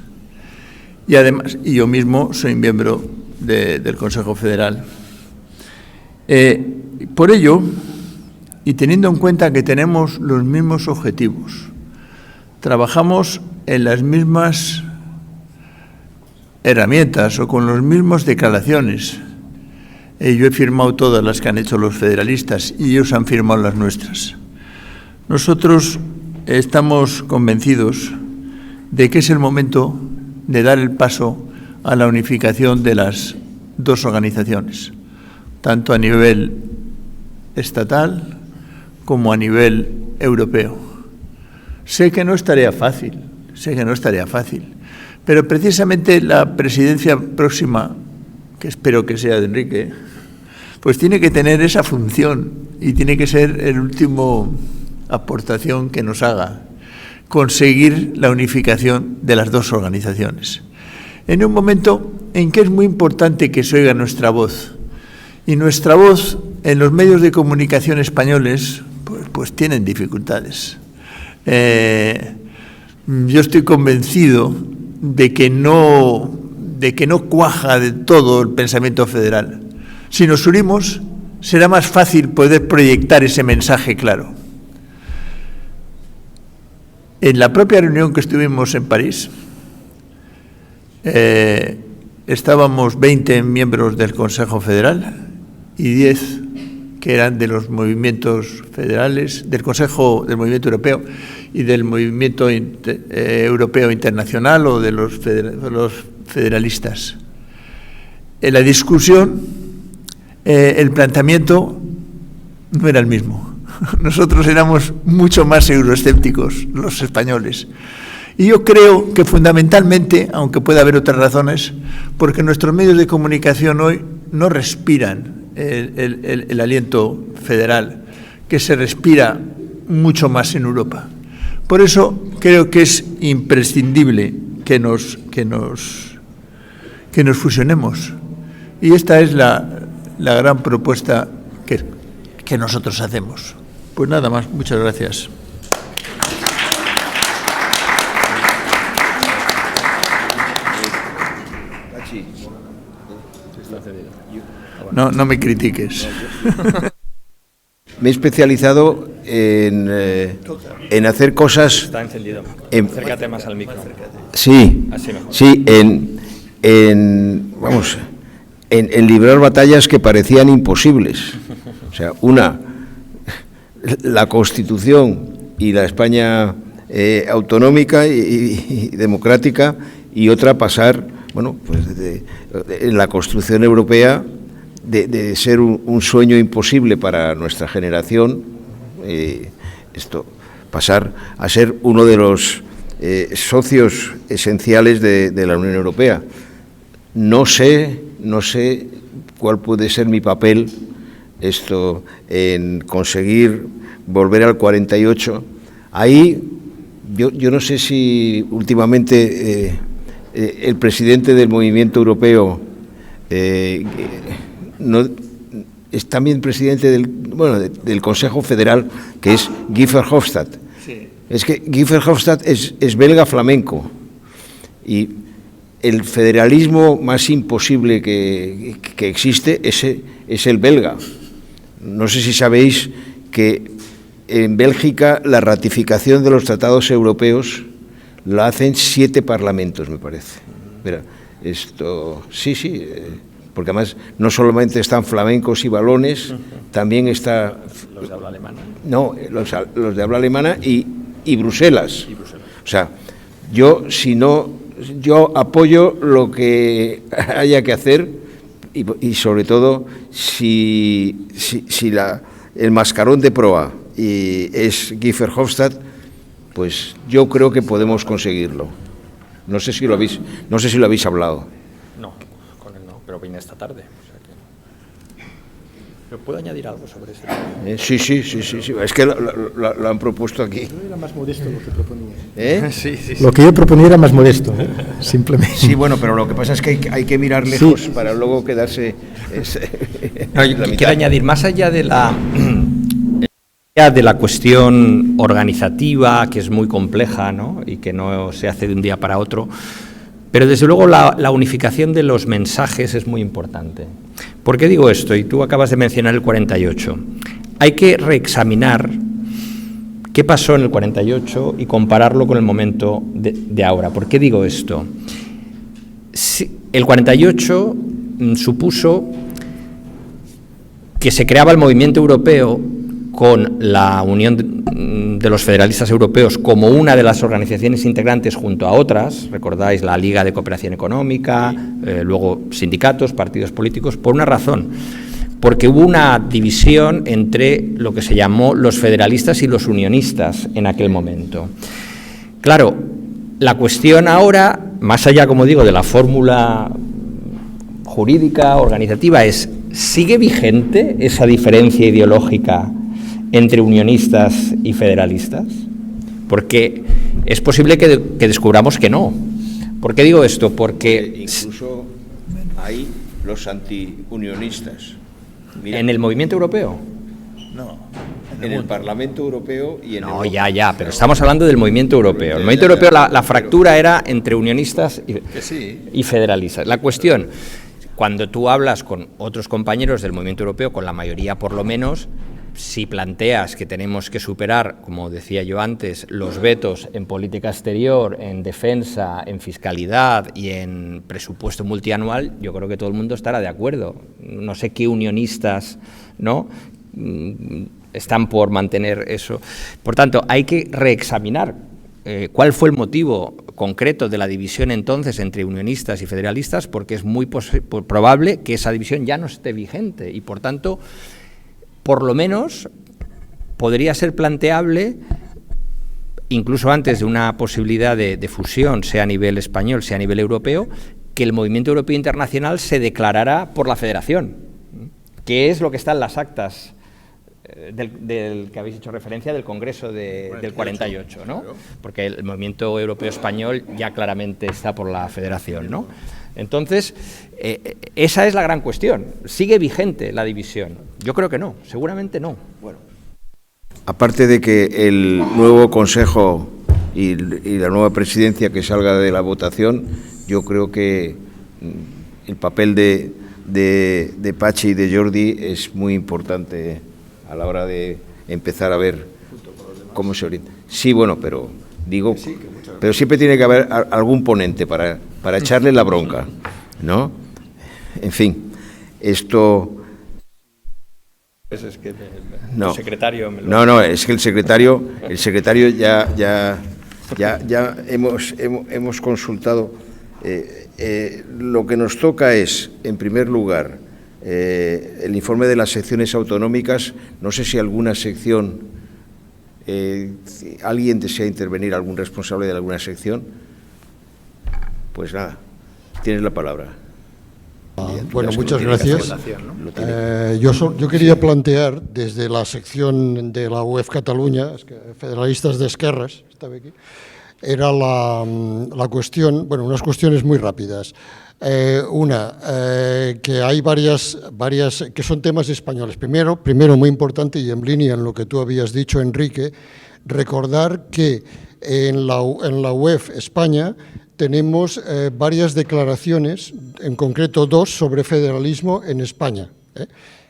Y además, y yo mismo soy miembro del Consejo Federal. Por ello, y teniendo en cuenta que tenemos los mismos objetivos, trabajamos en las mismas herramientas o con las mismas declaraciones. Yo he firmado todas las que han hecho los federalistas y ellos han firmado las nuestras. Nosotros estamos convencidos de que es el momento de dar el paso a la unificación de las dos organizaciones, tanto a nivel estatal como a nivel europeo. Sé que no es tarea fácil, pero precisamente la presidencia próxima, que espero que sea de Enrique, pues tiene que tener esa función y tiene que ser el último aportación que nos haga, conseguir la unificación de las dos organizaciones. En un momento en que es muy importante que se oiga nuestra voz, y nuestra voz en los medios de comunicación españoles pues tienen dificultades. Yo estoy convencido de que no cuaja de todo el pensamiento federal. Si nos unimos, será más fácil poder proyectar ese mensaje claro. En la propia reunión que estuvimos en París, estábamos 20 miembros del Consejo Federal y 10 que eran de los movimientos federales, del Consejo del Movimiento Europeo y del Movimiento Europeo Internacional o de los federalistas. en la discusión, el planteamiento no era el mismo. Nosotros éramos mucho más euroescépticos, los españoles. Y yo creo que fundamentalmente, aunque pueda haber otras razones, porque nuestros medios de comunicación hoy no respiran el aliento federal, que se respira mucho más en Europa. Por eso creo que es imprescindible que nos fusionemos. Y esta es la gran propuesta que nosotros hacemos. Pues nada más, muchas gracias. No me critiques.
Me he especializado en hacer cosas...
Está encendido. Acércate más al micro.
Sí,
así mejor.
Sí, en librar batallas que parecían imposibles. O sea, la Constitución y la España autonómica y democrática, y otra pasar, en la construcción europea, de ser un sueño imposible para nuestra generación, pasar a ser uno de los socios esenciales de la Unión Europea. No sé cuál puede ser mi papel en conseguir volver al 48. Ahí yo no sé si últimamente el presidente del movimiento europeo es también presidente del Consejo Federal, que es Guy Verhofstadt.
Sí.
Es que Guy Verhofstadt es belga flamenco, y el federalismo más imposible que existe es el belga. No sé si sabéis que en Bélgica la ratificación de los tratados europeos la hacen 7 parlamentos, me parece. Mira, porque además no solamente están flamencos y valones, también está...
Los de habla alemana.
No, los de habla alemana y Bruselas. O sea, yo apoyo lo que haya que hacer, y sobre todo si el mascarón de proa es Guy Verhofstadt, pues yo creo que podemos conseguirlo. No sé si lo habéis hablado.
No, con él no, pero vine esta tarde. O sea que... ¿Pero puedo añadir algo sobre ese tema?
Sí. Es que lo han propuesto aquí.
Era más modesto lo que proponía.
Sí.
Lo que yo proponía era más modesto, simplemente.
Sí, bueno, pero lo que pasa es que hay que mirar lejos para luego quedarse...
Quiero añadir, más allá de la cuestión organizativa, que es muy compleja, ¿no?, y que no se hace de un día para otro, pero desde luego la unificación de los mensajes es muy importante. ¿Por qué digo esto? Y tú acabas de mencionar el 48. Hay que reexaminar qué pasó en el 48 y compararlo con el momento de ahora. ¿Por qué digo esto? El 48 supuso que se creaba el movimiento europeo con la Unión de los Federalistas Europeos como una de las organizaciones integrantes junto a otras, recordáis la Liga de Cooperación Económica, luego sindicatos, partidos políticos, por una razón, porque hubo una división entre lo que se llamó los federalistas y los unionistas en aquel momento. Claro, la cuestión ahora, más allá, como digo, de la fórmula jurídica, organizativa, es, ¿sigue vigente esa diferencia ideológica entre unionistas y federalistas? Porque es posible que descubramos que no. ¿Por qué digo esto? Porque
incluso hay los antiunionistas. Mira,
¿en el movimiento europeo?
No, en el Parlamento Europeo y en
No,
Europa.
ya, pero estamos hablando del movimiento europeo. El movimiento europeo, la fractura era entre unionistas y federalistas. La cuestión, cuando tú hablas con otros compañeros del movimiento europeo, con la mayoría por lo menos, si planteas que tenemos que superar, como decía yo antes, los vetos en política exterior, en defensa, en fiscalidad y en presupuesto multianual, yo creo que todo el mundo estará de acuerdo. No sé qué unionistas, ¿no?, están por mantener eso. Por tanto, hay que reexaminar cuál fue el motivo concreto de la división entonces entre unionistas y federalistas, porque es muy probable que esa división ya no esté vigente y, por tanto, por lo menos podría ser planteable, incluso antes de una posibilidad de fusión, sea a nivel español, sea a nivel europeo, que el movimiento europeo internacional se declarara por la federación, que es lo que está en las actas del que habéis hecho referencia del Congreso del 48, ¿no? Porque el movimiento europeo español ya claramente está por la federación, ¿no? Entonces, esa es la gran cuestión. ¿Sigue vigente la división? Yo creo que no, seguramente no. Bueno.
Aparte de que el nuevo Consejo y la nueva presidencia que salga de la votación, yo creo que el papel de Patxi y de Jordi es muy importante a la hora de empezar a ver cómo se orienta. Sí, bueno, pero digo, pero siempre tiene que haber algún ponente para echarle la bronca, ¿no? En fin, esto...
Pues es que
no,
el secretario me lo...
No, es que el secretario ya hemos consultado. Lo que nos toca es, en primer lugar, el informe de las secciones autonómicas. No sé si alguna sección, alguien desea intervenir, algún responsable de alguna sección. Pues nada, tienes la palabra.
Bueno, muchas gracias. Yo quería plantear desde la sección de la UEF Cataluña, Federalistas de Esquerras, estaba aquí, era la cuestión, bueno, unas cuestiones muy rápidas. Que hay varias que son temas españoles. Primero, muy importante y en línea en lo que tú habías dicho, Enrique, recordar que en la UEF España tenemos varias declaraciones, en concreto 2, sobre federalismo en España,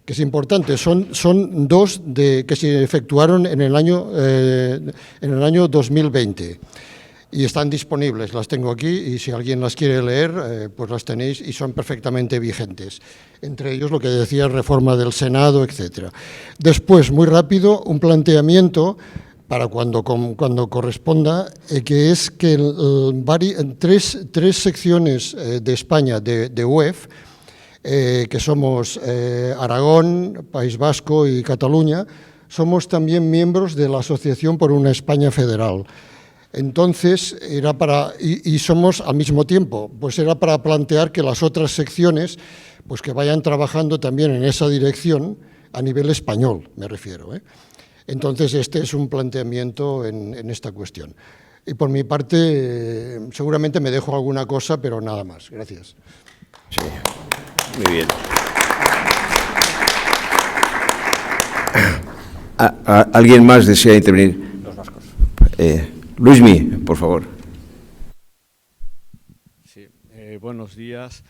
que es importante. Son 2 que se efectuaron en el año 2020. Y están disponibles, las tengo aquí, y si alguien las quiere leer, pues las tenéis y son perfectamente vigentes. Entre ellos lo que decía, reforma del Senado, etcétera. Después, muy rápido, un planteamiento para cuando corresponda, que es que tres secciones de España, de UEF, que somos Aragón, País Vasco y Cataluña, somos también miembros de la Asociación por una España Federal. Entonces, era para, y somos al mismo tiempo, pues era para plantear que las otras secciones, pues que vayan trabajando también en esa dirección a nivel español, me refiero, ¿eh? Entonces, este es un planteamiento en esta cuestión. Y por mi parte, seguramente me dejo alguna cosa, pero nada más. Gracias.
Sí, muy bien. ¿Alguien más desea intervenir?
Los vascos.
Luismi, por favor.
Sí, buenos días.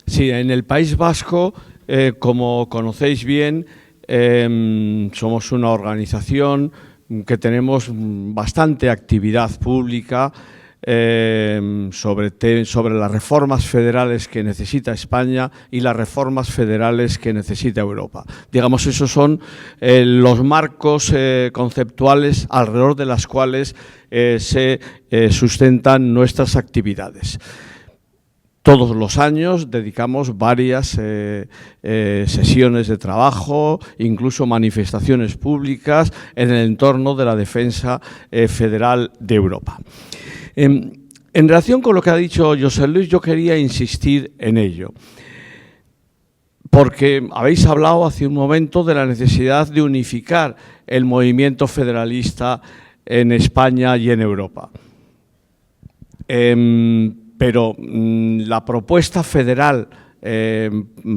Sí, en el País Vasco, como conocéis bien, somos una organización que tenemos bastante actividad pública sobre las reformas federales que necesita España y las reformas federales que necesita Europa. Digamos, esos son los marcos conceptuales alrededor de las cuales se sustentan nuestras actividades. Todos los años dedicamos varias sesiones de trabajo, incluso manifestaciones públicas en el entorno de la defensa federal de Europa. En relación con lo que ha dicho José Luis, yo quería insistir en ello, porque habéis hablado hace un momento de la necesidad de unificar el movimiento federalista en España y en Europa. Pero la propuesta federal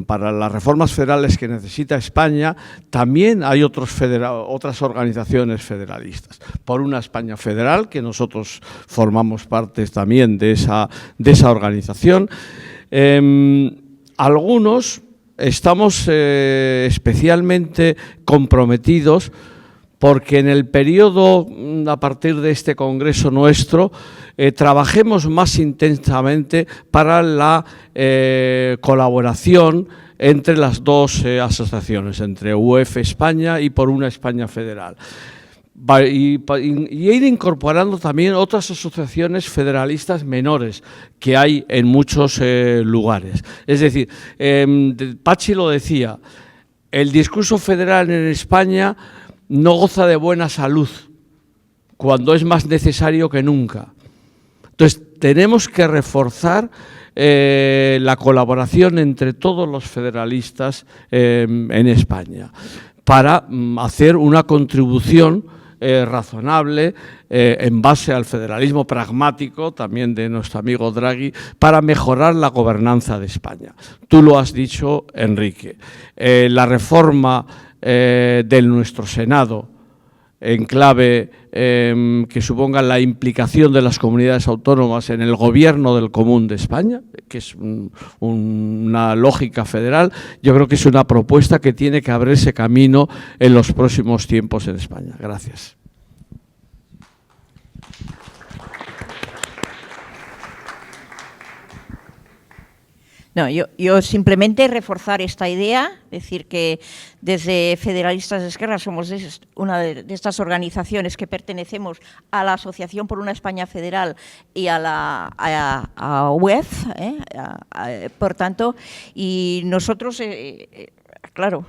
para las reformas federales que necesita España, también hay otras organizaciones federalistas. Por una España federal, que nosotros formamos parte también de esa organización. Algunos estamos especialmente comprometidos porque en el periodo, a partir de este congreso nuestro, trabajemos más intensamente para la colaboración entre las dos asociaciones, entre UEF España y por una España Federal. y ir incorporando también otras asociaciones federalistas menores que hay en muchos lugares. Es decir, Pachi lo decía, el discurso federal en España no goza de buena salud cuando es más necesario que nunca. Entonces, tenemos que reforzar la colaboración entre todos los federalistas en España para hacer una contribución razonable en base al federalismo pragmático también de nuestro amigo Draghi para mejorar la gobernanza de España. Tú lo has dicho, Enrique. La reforma de nuestro Senado en clave que suponga la implicación de las comunidades autónomas en el gobierno del común de España, que es una lógica federal, yo creo que es una propuesta que tiene que abrirse camino en los próximos tiempos en España. Gracias.
No, yo simplemente reforzar esta idea, decir que desde Federalistas de Esquerra somos una de estas organizaciones que pertenecemos a la Asociación por una España Federal y a UEF, por tanto, y nosotros, claro,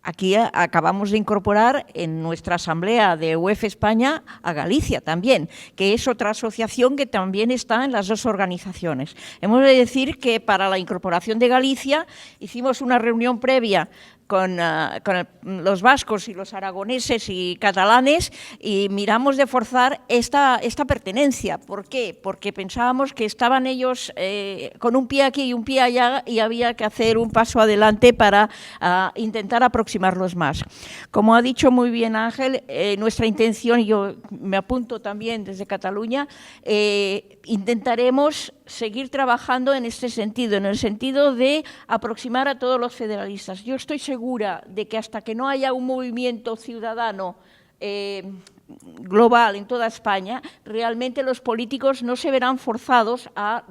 aquí acabamos de incorporar en nuestra asamblea de UEF España a Galicia también, que es otra asociación que también está en las dos organizaciones. Hemos de decir que para la incorporación de Galicia hicimos una reunión previa con los vascos y los aragoneses y catalanes y miramos de forzar esta pertenencia. ¿Por qué? Porque pensábamos que estaban ellos con un pie aquí y un pie allá y había que hacer un paso adelante para intentar aproximarlos más. Como ha dicho muy bien Ángel, nuestra intención, y yo me apunto también desde Cataluña, intentaremos seguir trabajando en este sentido, en el sentido de aproximar a todos los federalistas. Yo estoy segura de que hasta que no haya un movimiento ciudadano global en toda España, realmente los políticos no se verán forzados a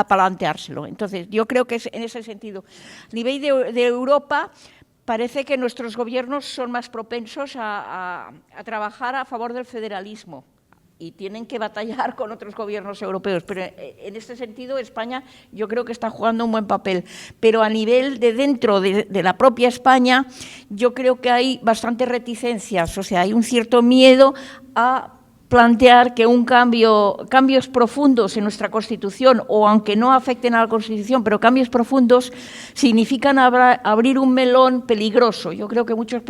planteárselo. Entonces, yo creo que es en ese sentido. A nivel de Europa, parece que nuestros gobiernos son más propensos a trabajar a favor del federalismo y tienen que batallar con otros gobiernos europeos. Pero en este sentido, España yo creo que está jugando un buen papel. Pero a nivel de dentro de la propia España, yo creo que hay bastantes reticencias, o sea, hay un cierto miedo a plantear que cambios profundos en nuestra Constitución, o aunque no afecten a la Constitución, pero cambios profundos, significan abrir un melón peligroso. Yo creo que muchos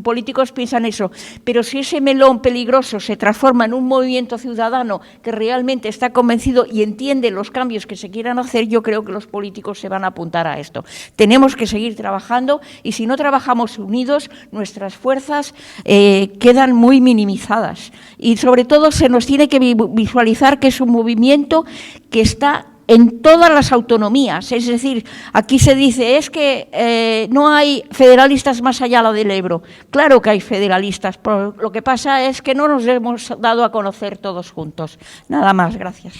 políticos piensan eso, pero si ese melón peligroso se transforma en un movimiento ciudadano que realmente está convencido y entiende los cambios que se quieran hacer, yo creo que los políticos se van a apuntar a esto. Tenemos que seguir trabajando y si no trabajamos unidos, nuestras fuerzas quedan muy minimizadas. Y sobre todo se nos tiene que visualizar que es un movimiento que está en todas las autonomías. Es decir, aquí se dice, es que no hay federalistas más allá del Ebro. Claro que hay federalistas, pero lo que pasa es que no nos hemos dado a conocer todos juntos. Nada más, gracias.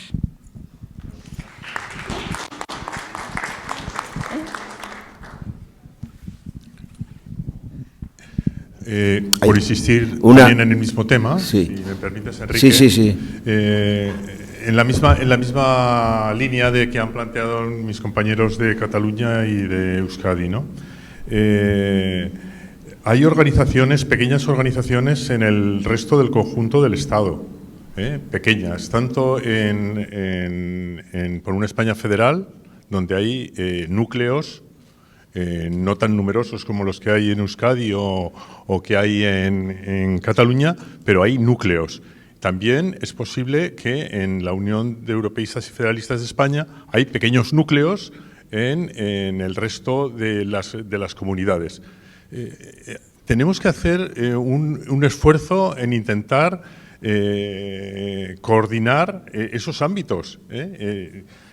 Por insistir también en el mismo tema, si me permites, Enrique.
Sí.
En la misma línea de que han planteado mis compañeros de Cataluña y de Euskadi, ¿no? Hay organizaciones, pequeñas organizaciones en el resto del conjunto del Estado, pequeñas, tanto por una España federal, donde hay núcleos no tan numerosos como los que hay en Euskadi o que hay en Cataluña, pero hay núcleos. También es posible que en la Unión de Europeístas y Federalistas de España hay pequeños núcleos en el resto de las comunidades. Tenemos que hacer un esfuerzo en intentar coordinar esos ámbitos.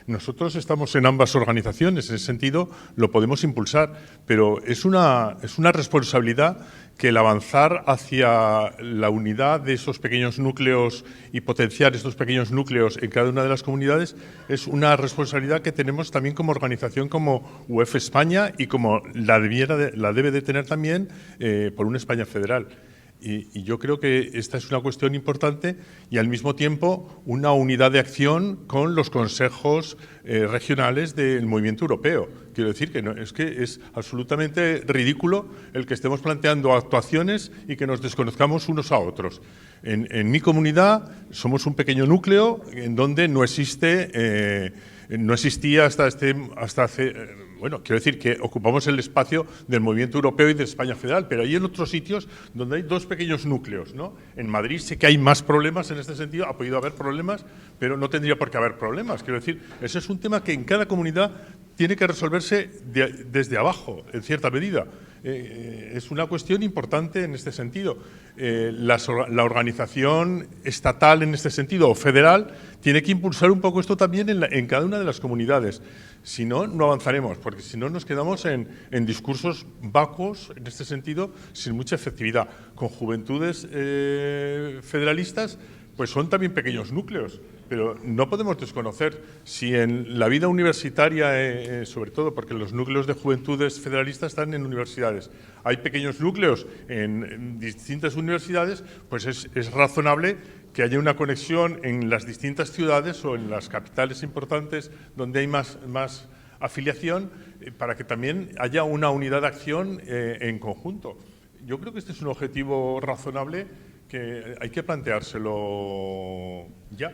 Nosotros estamos en ambas organizaciones, en ese sentido lo podemos impulsar, pero es una responsabilidad que el avanzar hacia la unidad de esos pequeños núcleos y potenciar estos pequeños núcleos en cada una de las comunidades es una responsabilidad que tenemos también como organización, como UEF España y como la debe de tener también por una España federal. Y yo creo que esta es una cuestión importante y al mismo tiempo una unidad de acción con los consejos regionales del movimiento europeo. Quiero decir que es absolutamente ridículo el que estemos planteando actuaciones y que nos desconozcamos unos a otros. En mi comunidad somos un pequeño núcleo en donde no existía hasta hace... Bueno, quiero decir que ocupamos el espacio del movimiento europeo y de España federal, pero hay en otros sitios donde hay dos pequeños núcleos, ¿no? En Madrid sé que hay más problemas en este sentido, ha podido haber problemas, pero no tendría por qué haber problemas. Quiero decir, ese es un tema que en cada comunidad tiene que resolverse desde abajo, en cierta medida. Es una cuestión importante en este sentido. La organización estatal en este sentido, o federal, tiene que impulsar un poco esto también en cada una de las comunidades. Si no, no avanzaremos, porque si no nos quedamos en discursos vacuos, en este sentido, sin mucha efectividad. Con juventudes federalistas, pues son también pequeños núcleos, pero no podemos desconocer si en la vida universitaria, sobre todo porque los núcleos de juventudes federalistas están en universidades, hay pequeños núcleos en distintas universidades, pues es razonable que haya una conexión en las distintas ciudades o en las capitales importantes donde hay más afiliación para que también haya una unidad de acción en conjunto. Yo creo que este es un objetivo razonable que hay que planteárselo ya.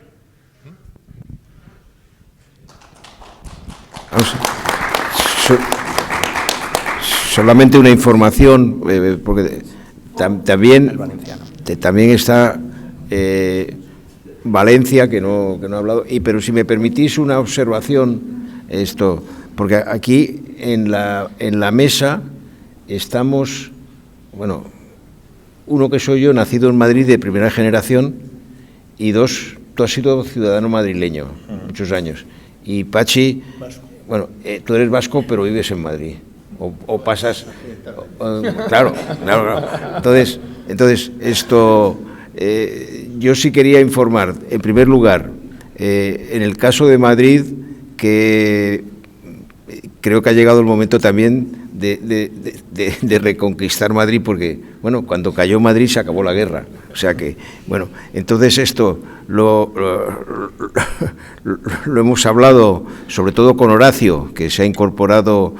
Solamente una información, porque también está Valencia, que no ha hablado, pero si me permitís una observación, porque aquí en la mesa estamos, bueno, uno que soy yo, nacido en Madrid de primera generación, y dos, tú has sido ciudadano madrileño muchos años, y Pachi, bueno, tú eres vasco pero vives en Madrid, o pasas, claro. Entonces esto, yo sí quería informar, en primer lugar, en el caso de Madrid, que creo que ha llegado el momento también de reconquistar Madrid, porque, bueno, cuando cayó Madrid se acabó la guerra. O sea que, bueno, entonces esto lo hemos hablado, sobre todo con Horacio, que se ha incorporado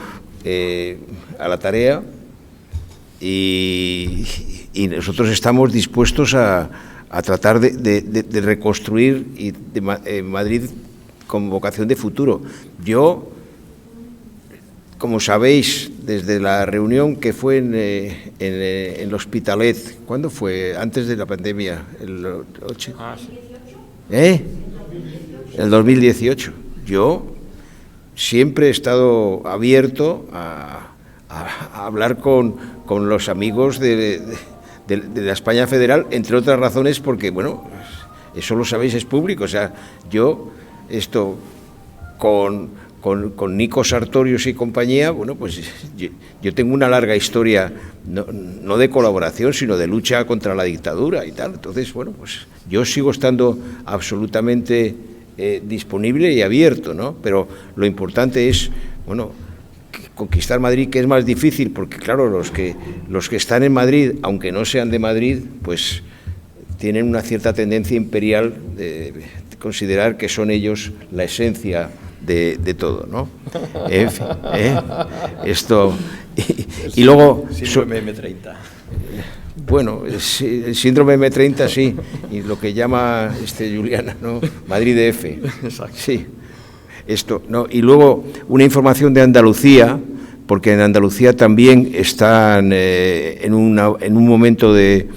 a la tarea, y nosotros estamos dispuestos a tratar de reconstruir Madrid con vocación de futuro. Yo, como sabéis, desde la reunión que fue en el Hospitalet, ¿cuándo fue? Antes de la pandemia, el 2018. Yo siempre he estado abierto a hablar con los amigos de la España federal, entre otras razones porque, bueno, eso lo sabéis, es público. O sea, yo con Nico Sartorius y compañía, bueno, pues yo tengo una larga historia, no de colaboración, sino de lucha contra la dictadura y tal. Entonces, bueno, pues yo sigo estando absolutamente disponible y abierto, ¿no? Pero lo importante es, bueno, conquistar Madrid, que es más difícil, porque claro, los que están en Madrid, aunque no sean de Madrid, pues tienen una cierta tendencia imperial de considerar que son ellos la esencia de todo, ¿no? Esto y luego
síndrome M30.
Bueno, el síndrome M30 sí, y lo que llama Juliana, ¿no? Madrid DF.
Exacto.
Sí. Esto, ¿no? Y luego una información de Andalucía, porque en Andalucía también están en un momento de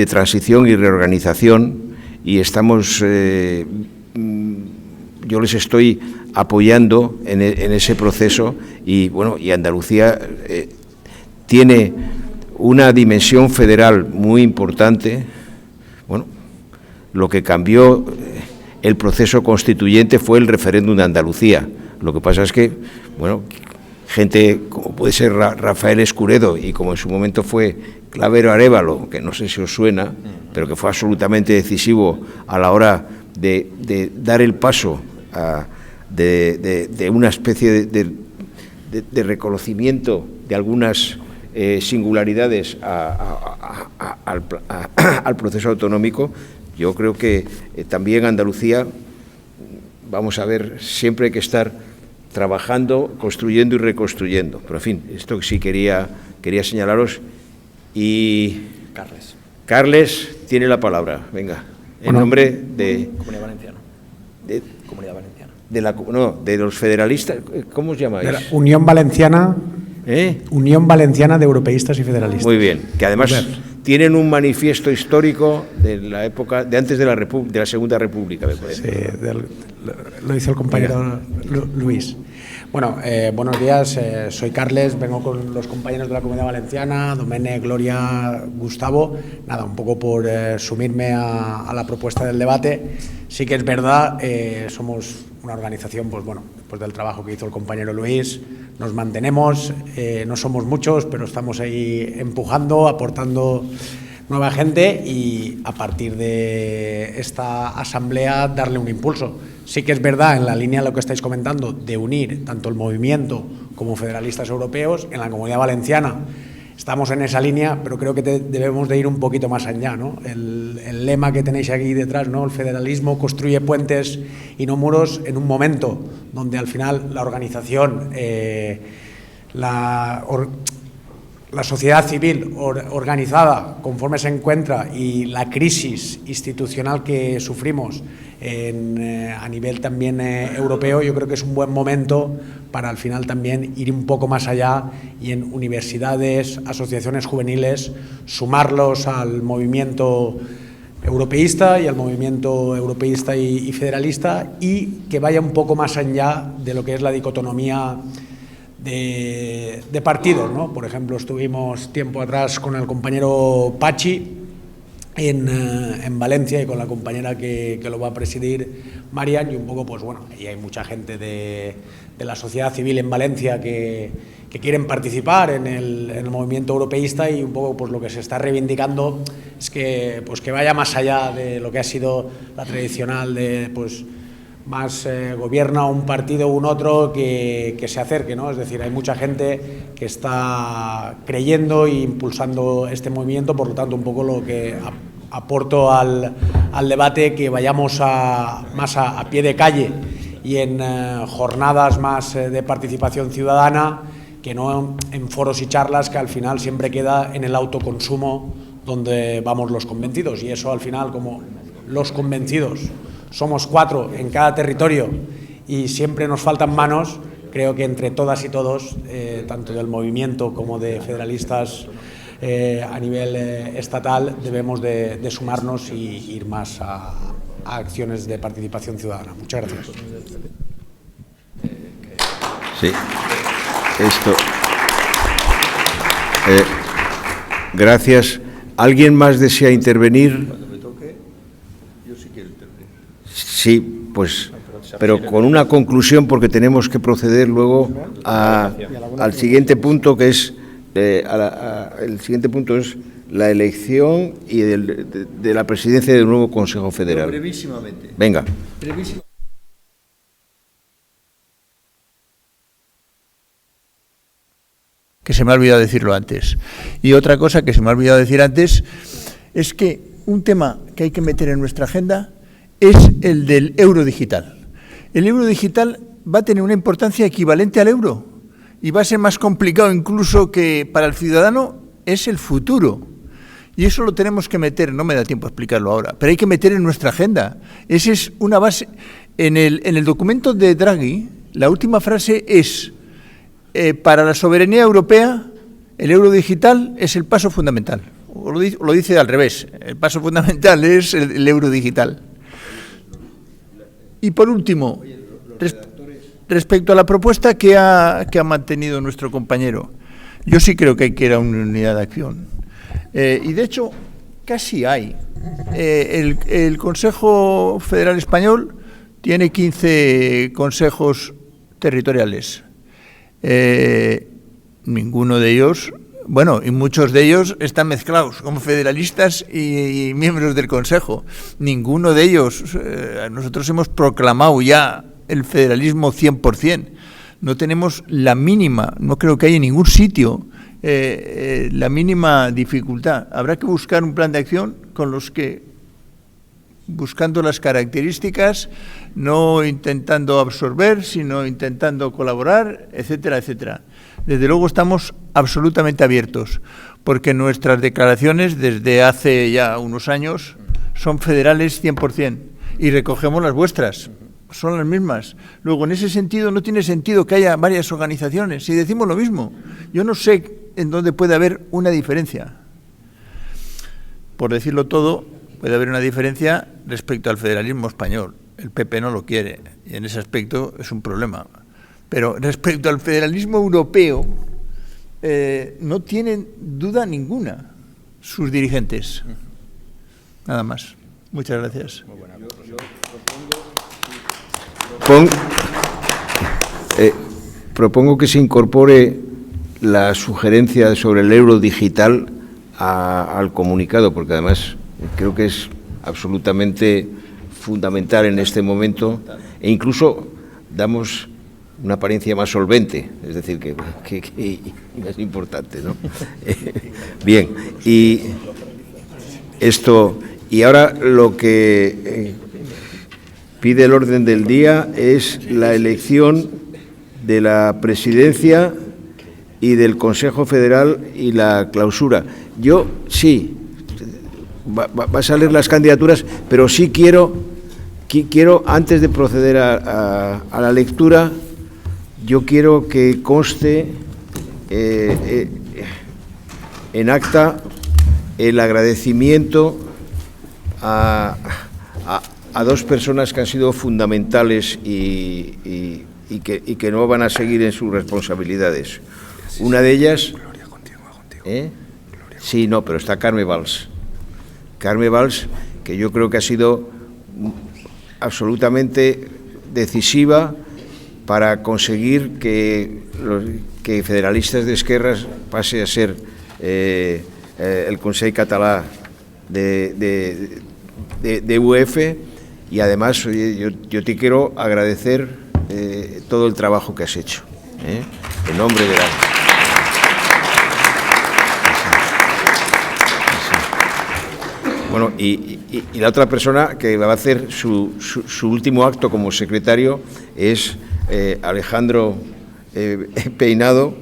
transición y reorganización, y estamos, yo les estoy apoyando en ese proceso, y bueno, y Andalucía tiene una dimensión federal muy importante. Bueno, lo que cambió el proceso constituyente fue el referéndum de Andalucía. Lo que pasa es que, bueno, gente como puede ser Rafael Escuredo, y como en su momento fue Clavero Arévalo, que no sé si os suena, pero que fue absolutamente decisivo a la hora de dar el paso de una especie de reconocimiento de algunas singularidades al proceso autonómico, yo creo que también Andalucía, vamos a ver, siempre hay que estar trabajando, construyendo y reconstruyendo. Pero, en fin, esto sí quería señalaros. Y Carles tiene la palabra. Venga, en nombre de...
Comunidad Valenciana. Comunidad Valenciana.
De los federalistas, ¿cómo os llamáis?
De la Unión Valenciana. Unión Valenciana de Europeístas y Federalistas.
Muy bien, que además tienen un manifiesto histórico de la época de antes de la Segunda República, me parece.
Sí, lo hizo el compañero Luis. Bueno, buenos días, soy Carles, vengo con los compañeros de la Comunidad Valenciana, Domènec, Gloria, Gustavo. Nada, un poco por sumirme a la propuesta del debate. Sí que es verdad, somos una organización, pues bueno, después del trabajo que hizo el compañero Luis, nos mantenemos, no somos muchos, pero estamos ahí empujando, aportando nueva gente y a partir de esta asamblea darle un impulso. Sí que es verdad, en la línea de lo que estáis comentando, de unir tanto el movimiento como federalistas europeos en la Comunidad Valenciana. Estamos en esa línea, pero creo que debemos de ir un poquito más allá, ¿no? El lema que tenéis aquí detrás, ¿no? El federalismo construye puentes y no muros, en un momento donde al final la organización, la sociedad civil organizada, conforme se encuentra, y la crisis institucional que sufrimos a nivel también europeo, yo creo que es un buen momento para al final también ir un poco más allá y en universidades, asociaciones juveniles, sumarlos al movimiento europeísta y al movimiento europeísta y federalista, y que vaya un poco más allá de lo que es la dicotomía de partidos, ¿no? Por ejemplo, estuvimos tiempo atrás con el compañero Pachi en Valencia y con la compañera que lo va a presidir, Marian, y un poco, pues bueno, y hay mucha gente de la sociedad civil en Valencia que quieren participar en el movimiento europeísta, y un poco pues lo que se está reivindicando es que vaya más allá de lo que ha sido la tradicional de pues más gobierna un partido u un otro que se acerque, ¿no? Es decir, hay mucha gente que está creyendo e impulsando este movimiento, por lo tanto, un poco lo que aporto al debate, que vayamos más a pie de calle y en jornadas más de participación ciudadana, que no en foros y charlas que al final siempre queda en el autoconsumo donde vamos los convencidos, y eso al final, como los convencidos somos 4 en cada territorio y siempre nos faltan manos, creo que entre todas y todos, tanto del movimiento como de federalistas a nivel estatal, debemos de sumarnos y ir más a acciones de participación ciudadana. Muchas gracias.
Sí, esto. Gracias. ¿Alguien más desea intervenir? Sí, pues, pero con una conclusión, porque tenemos que proceder luego al siguiente punto, que es el siguiente punto es la elección y de la presidencia del nuevo Consejo Federal.
Pero brevísimamente.
Venga.
Que se me ha olvidado decirlo antes. Y otra cosa que se me ha olvidado decir antes es que un tema que hay que meter en nuestra agenda es el del euro digital. El euro digital va a tener una importancia equivalente al euro y va a ser más complicado incluso que para el ciudadano, es el futuro. Y eso lo tenemos que meter, no me da tiempo a explicarlo ahora, pero hay que meter en nuestra agenda. Esa es una base. En el documento de Draghi, la última frase es, para la soberanía europea, el euro digital es el paso fundamental. O lo dice al revés, el paso fundamental es el euro digital. Y por último, respecto a la propuesta que ha mantenido nuestro compañero, yo sí creo que hay que ir a una unidad de acción. Y de hecho, casi hay. El Consejo Federal Español tiene 15 consejos territoriales. Ninguno de ellos, bueno, y muchos de ellos están mezclados como federalistas y miembros del Consejo. Ninguno de ellos, nosotros hemos proclamado ya el federalismo 100%. No tenemos la mínima, no creo que haya ningún sitio la mínima dificultad. Habrá que buscar un plan de acción con los que, buscando las características, no intentando absorber, sino intentando colaborar, etcétera, etcétera. Desde luego estamos absolutamente abiertos, porque nuestras declaraciones desde hace ya unos años son federales 100% y recogemos las vuestras, son las mismas. Luego, en ese sentido, no tiene sentido que haya varias organizaciones, si decimos lo mismo. Yo no sé en dónde puede haber una diferencia. Por decirlo todo, puede haber una diferencia respecto al federalismo español. El PP no lo quiere y en ese aspecto es un problema. Pero respecto al federalismo europeo, no tienen duda ninguna sus dirigentes. Nada más. Muchas gracias.
Propongo que se incorpore la sugerencia sobre el euro digital al comunicado, porque además creo que es absolutamente fundamental en este momento e incluso damos una apariencia más solvente, es decir, que es importante, ¿no? Bien, y esto, y ahora lo que pide el orden del día es la elección de la presidencia y del Consejo Federal y la clausura. Yo sí, va a salir las candidaturas, pero sí quiero antes de proceder a la lectura, yo quiero que conste en acta el agradecimiento a dos personas que han sido fundamentales y que no van a seguir en sus responsabilidades. Una de ellas... Sí, no, pero está Carme Valls. Carme Valls, que yo creo que ha sido absolutamente decisiva para conseguir que Federalistes d'Esquerres pase a ser el Consell Català de UF, y además yo te quiero agradecer todo el trabajo que has hecho, en nombre de la... Bueno, y la otra persona que va a hacer su último acto como secretario es Alejandro Peinado,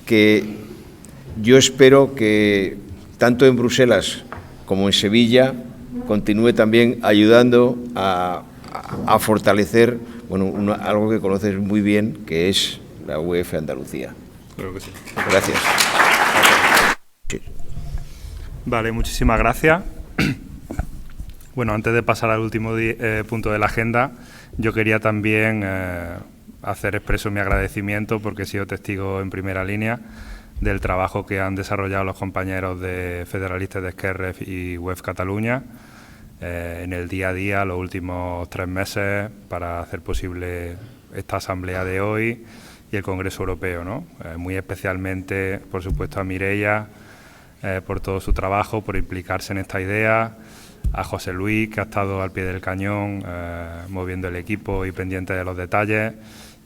que yo espero que tanto en Bruselas como en Sevilla continúe también ayudando a fortalecer algo que conoces muy bien, que es la UEF Andalucía.
Creo que sí.
Gracias.
Vale, muchísimas gracias. Bueno, antes de pasar al último punto de la agenda, yo quería también hacer expreso mi agradecimiento, porque he sido testigo en primera línea del trabajo que han desarrollado los compañeros de Federalistes d'Esquerres y UEF Catalunya en el día a día, los últimos 3 meses, para hacer posible esta asamblea de hoy y el Congreso Europeo, ¿no? Muy especialmente, por supuesto, a Mireia, por todo su trabajo, por implicarse en esta idea, a José Luis, que ha estado al pie del cañón, moviendo el equipo y pendiente de los detalles,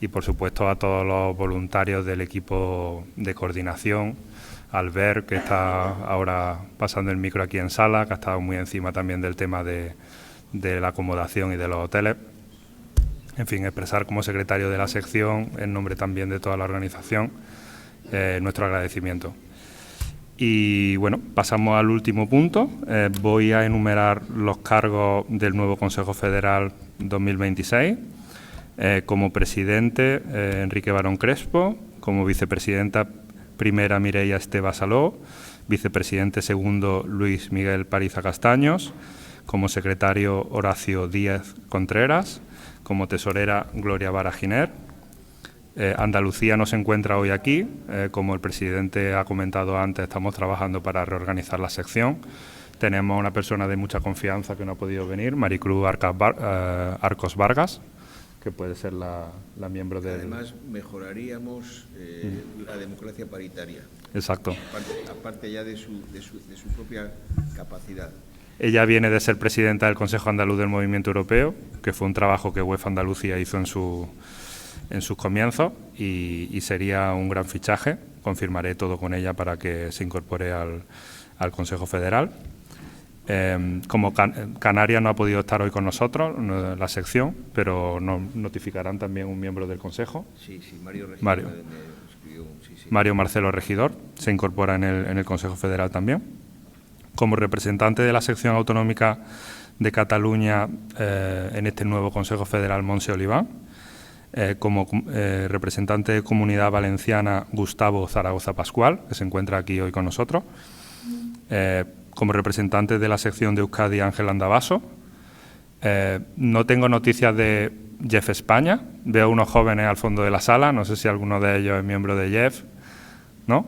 y por supuesto a todos los voluntarios del equipo de coordinación, Albert, que está ahora pasando el micro aquí en sala, que ha estado muy encima también del tema de la acomodación y de los hoteles. En fin, expresar como secretario de la sección, en nombre también de toda la organización, nuestro agradecimiento. Y bueno, pasamos al último punto. Voy a enumerar los cargos del nuevo Consejo Federal 2026. Como presidente, Enrique Barón Crespo. Como vicepresidenta primera, Mireia Esteva Saló. Vicepresidente segundo, Luis Miguel Pariza Castaños. Como secretario, Horacio Díaz Contreras. Como tesorera, Gloria Vara Giner. Andalucía no se encuentra hoy aquí. Como el presidente ha comentado antes, estamos trabajando para reorganizar la sección. Tenemos una persona de mucha confianza que no ha podido venir, Maricruz Arcos Vargas, que puede ser la miembro de...
Además, mejoraríamos la democracia paritaria.
Exacto.
Aparte ya de su propia capacidad.
Ella viene de ser presidenta del Consejo Andaluz del Movimiento Europeo, que fue un trabajo que UEF Andalucía hizo en sus comienzos, y sería un gran fichaje. confirmaré todo con ella para que se incorpore al Consejo Federal. Como Canarias no ha podido estar hoy con nosotros, la sección, pero nos notificarán también un miembro del Consejo.
Sí, Mario Regidor.
Mario Marcelo Regidor se incorpora en el Consejo Federal también. Como representante de la sección autonómica de Cataluña en este nuevo Consejo Federal, Montse Oliván. Como representante de Comunidad Valenciana, Gustavo Zaragoza Pascual, que se encuentra aquí hoy con nosotros. Como representante de la sección de Euskadi, Ángel Andabaso. No tengo noticias de Jeff España. Veo unos jóvenes al fondo de la sala. No sé si alguno de ellos es miembro de Jeff. ¿No?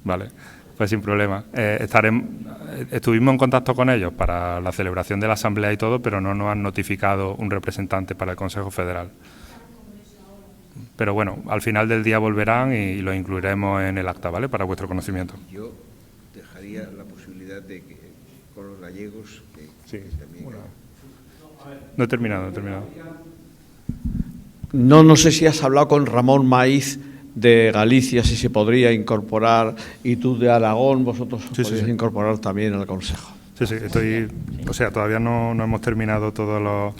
Vale, pues sin problema. Estuvimos en contacto con ellos para la celebración de la Asamblea y todo, pero no nos han notificado un representante para el Consejo Federal. Pero bueno, al final del día volverán y lo incluiremos en el acta, ¿vale? Para vuestro conocimiento.
Yo dejaría la posibilidad de que con los gallegos que también...
No he terminado.
No sé si has hablado con Ramón Maíz de Galicia, si se podría incorporar, y tú de Aragón, vosotros podéis incorporar también al Consejo.
Sí, todavía no hemos terminado todos los...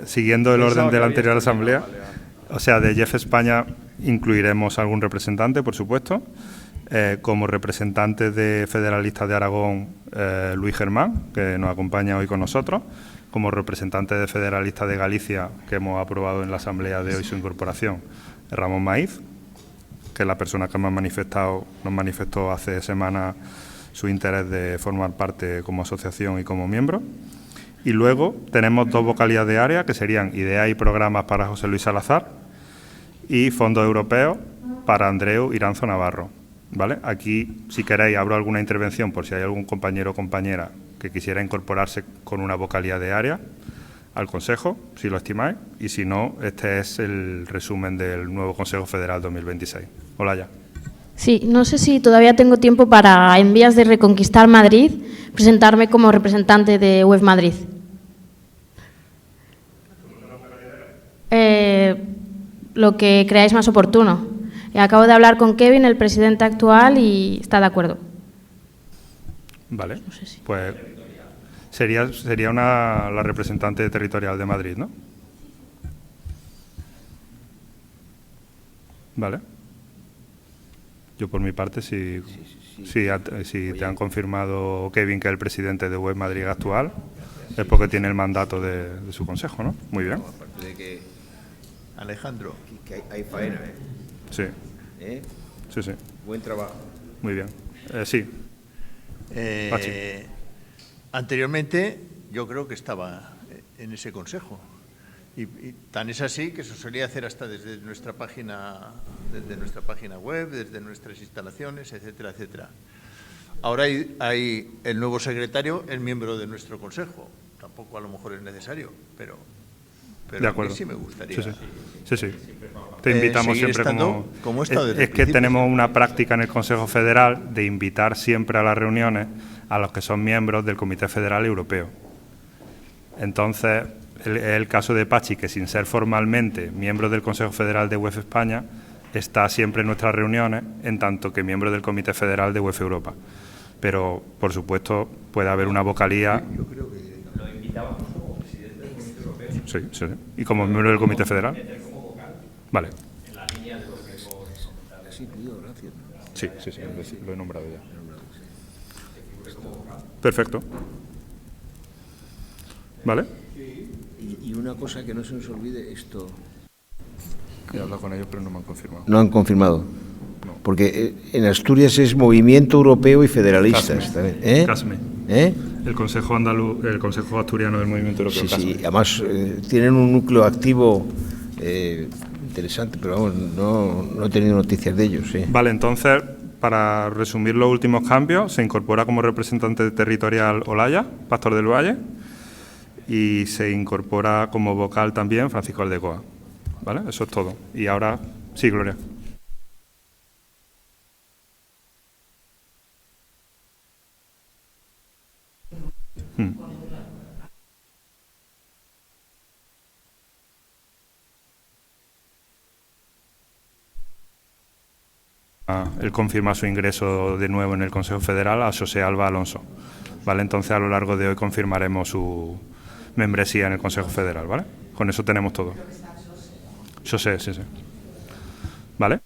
siguiendo el orden de la anterior asamblea. O sea, de Jeff España incluiremos algún representante, por supuesto. Como representante de Federalistas de Aragón, Luis Germán, que nos acompaña hoy con nosotros. Como representante de Federalistas de Galicia, que hemos aprobado en la asamblea de hoy su incorporación, Ramón Maíz, que es la persona que nos manifestó hace semanas su interés de formar parte como asociación y como miembro. Y luego tenemos 2 vocalías de área, que serían Ideas y Programas para José Luis Salazar y Fondos Europeos para Andreu Iranzo Navarro. ¿Vale? Aquí, si queréis, abro alguna intervención por si hay algún compañero o compañera que quisiera incorporarse con una vocalía de área al Consejo, si lo estimáis, y si no, este es el resumen del nuevo Consejo Federal 2026. Olaya.
Sí, no sé si todavía tengo tiempo para, en vías de reconquistar Madrid, presentarme como representante de UEF Madrid. Lo que creáis más oportuno. Acabo de hablar con Kevin, el presidente actual, y está de acuerdo.
Vale, pues sería la representante territorial de Madrid, ¿no? Vale. Yo por mi parte, si te han confirmado, Kevin, que es el presidente de UEF Madrid actual, es porque tiene el mandato de su consejo, ¿no? Muy bien.
Aparte de que,
Alejandro,
que hay faena,
Sí. Sí.
Buen trabajo.
Muy bien. Sí.
Anteriormente yo creo que estaba en ese consejo y tan es así que se solía hacer hasta desde nuestra página web, desde nuestras instalaciones, etcétera, etcétera. Ahora hay el nuevo secretario, el miembro de nuestro consejo. Tampoco a lo mejor es necesario, pero
de acuerdo.
A mí sí me gustaría.
Sí. Te invitamos siempre
como he estado desde
es que tenemos una práctica en el Consejo Federal de invitar siempre a las reuniones a los que son miembros del Comité Federal Europeo. Entonces, es el caso de Pachi, que sin ser formalmente miembro del Consejo Federal de UEF España, está siempre en nuestras reuniones, en tanto que miembro del Comité Federal de UEF Europa. Pero, por supuesto, puede haber una vocalía...
Yo creo que
lo invitamos como presidente del Comité Europeo.
Sí. ¿Y como miembro del Comité Federal? Vale.
En la línea de lo que hemos comentado.
sí, gracias.
Sí, lo he nombrado ya. Perfecto. ¿Vale?
Y una cosa que no se nos olvide, esto...
He hablado con ellos, pero no me han confirmado.
No han confirmado. Porque en Asturias es Movimiento Europeo y Federalistas.
CASME. El Consejo Asturiano del Movimiento Europeo.
Sí, además tienen un núcleo activo interesante, pero vamos, no he tenido noticias de ellos.
Vale, entonces, para resumir los últimos cambios, se incorpora como representante territorial Olaya, Pastor del Valle, y se incorpora como vocal también Francisco Aldecoa. ¿Vale? Eso es todo. Y ahora, sí, Gloria. el confirmar su ingreso de nuevo en el Consejo Federal a José Alba Alonso. ¿Vale? Entonces, a lo largo de hoy confirmaremos su membresía en el Consejo Federal, ¿vale? Con eso tenemos todo. José, sí. ¿Vale?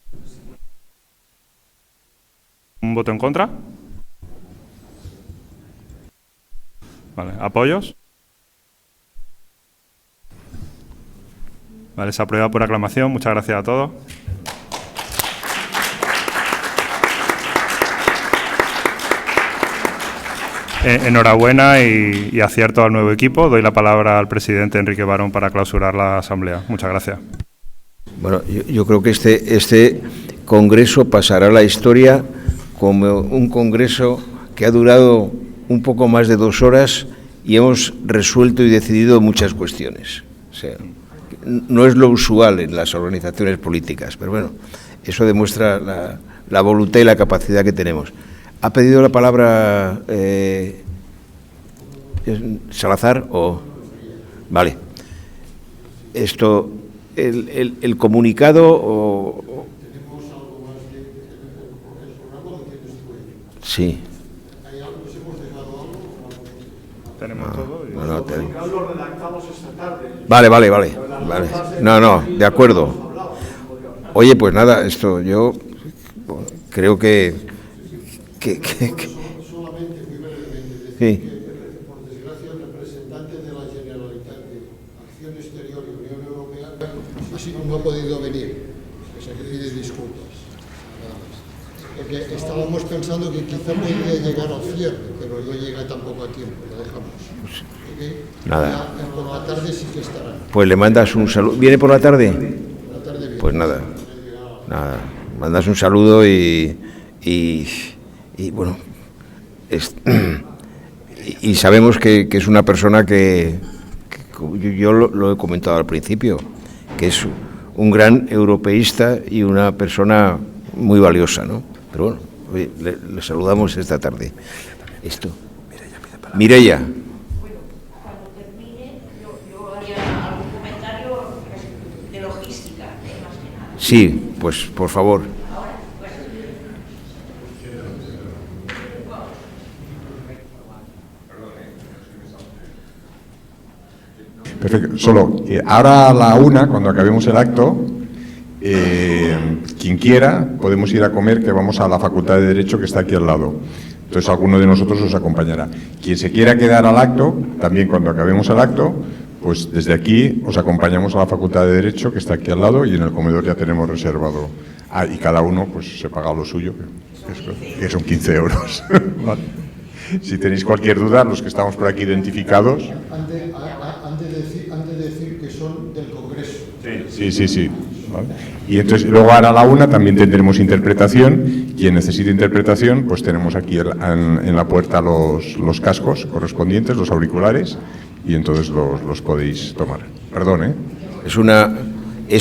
¿Un voto en contra? Vale. ¿Apoyos? Vale, se aprueba por aclamación. Muchas gracias a todos. Enhorabuena y acierto al nuevo equipo. Doy la palabra al presidente Enrique Barón para clausurar la asamblea. Muchas gracias.
Bueno, yo creo que este congreso pasará a la historia como un congreso que ha durado un poco más de 2 horas y hemos resuelto y decidido muchas cuestiones. O sea, no es lo usual en las organizaciones políticas, pero bueno, eso demuestra la voluntad y la capacidad que tenemos. ¿Ha pedido la palabra Salazar o...? Vale. Esto, el comunicado... Sí.
Tenemos todo.
Bueno, Vale. No, de acuerdo. Oye, pues nada, esto yo creo que
solamente muy brevemente decir
sí.
que, por desgracia, el representante de la Generalitat de Acción Exterior y Unión Europea no ha podido venir, que se pide disculpas, nada más. Porque estábamos pensando que quizá podría llegar al cierre, pero no llega tampoco a tiempo, lo dejamos. ¿Okay?
Nada.
Ya, por la tarde sí que estará.
Pues le mandas un saludo. ¿Viene por la tarde?
Por la tarde viene.
Pues nada. Mandas un saludo y bueno, y sabemos que es una persona que yo lo he comentado al principio, que es un gran europeísta y una persona muy valiosa, ¿no? Pero bueno, le saludamos esta tarde. Esto. Mireia.
Bueno, cuando termine, yo haría algún comentario de logística, más que nada.
Sí, pues por favor.
Perfecto. Solo, ahora a la 1, cuando acabemos el acto, quien quiera, podemos ir a comer, que vamos a la Facultad de Derecho que está aquí al lado. Entonces, alguno de nosotros os acompañará. Quien se quiera quedar al acto, también cuando acabemos el acto, pues desde aquí os acompañamos a la Facultad de Derecho que está aquí al lado y en el comedor ya tenemos reservado. Y cada uno pues se paga lo suyo, que son 15 euros. Vale. Si tenéis cualquier duda, los que estamos por aquí identificados...
Han de decir que son del Congreso.
Sí. ¿Vale? Y entonces luego ahora a la 1 también tendremos interpretación. Quien necesite interpretación, pues tenemos aquí en la puerta los cascos correspondientes, los auriculares, y entonces los podéis tomar. Perdón, ¿eh?
Es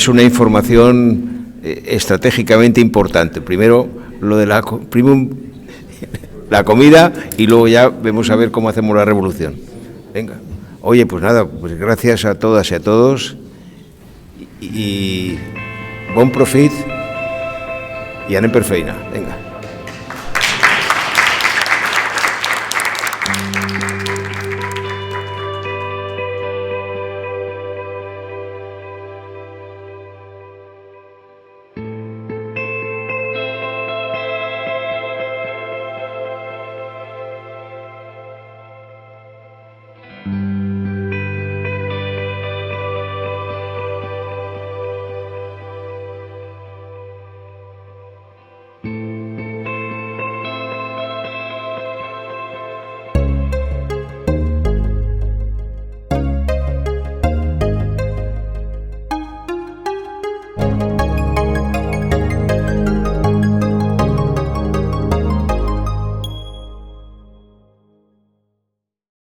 una información estratégicamente importante. Primero lo de la comida y luego ya vemos a ver cómo hacemos la revolución. Venga. Oye, pues nada, pues gracias a todas y a todos y bon profit y anem per feina. Venga.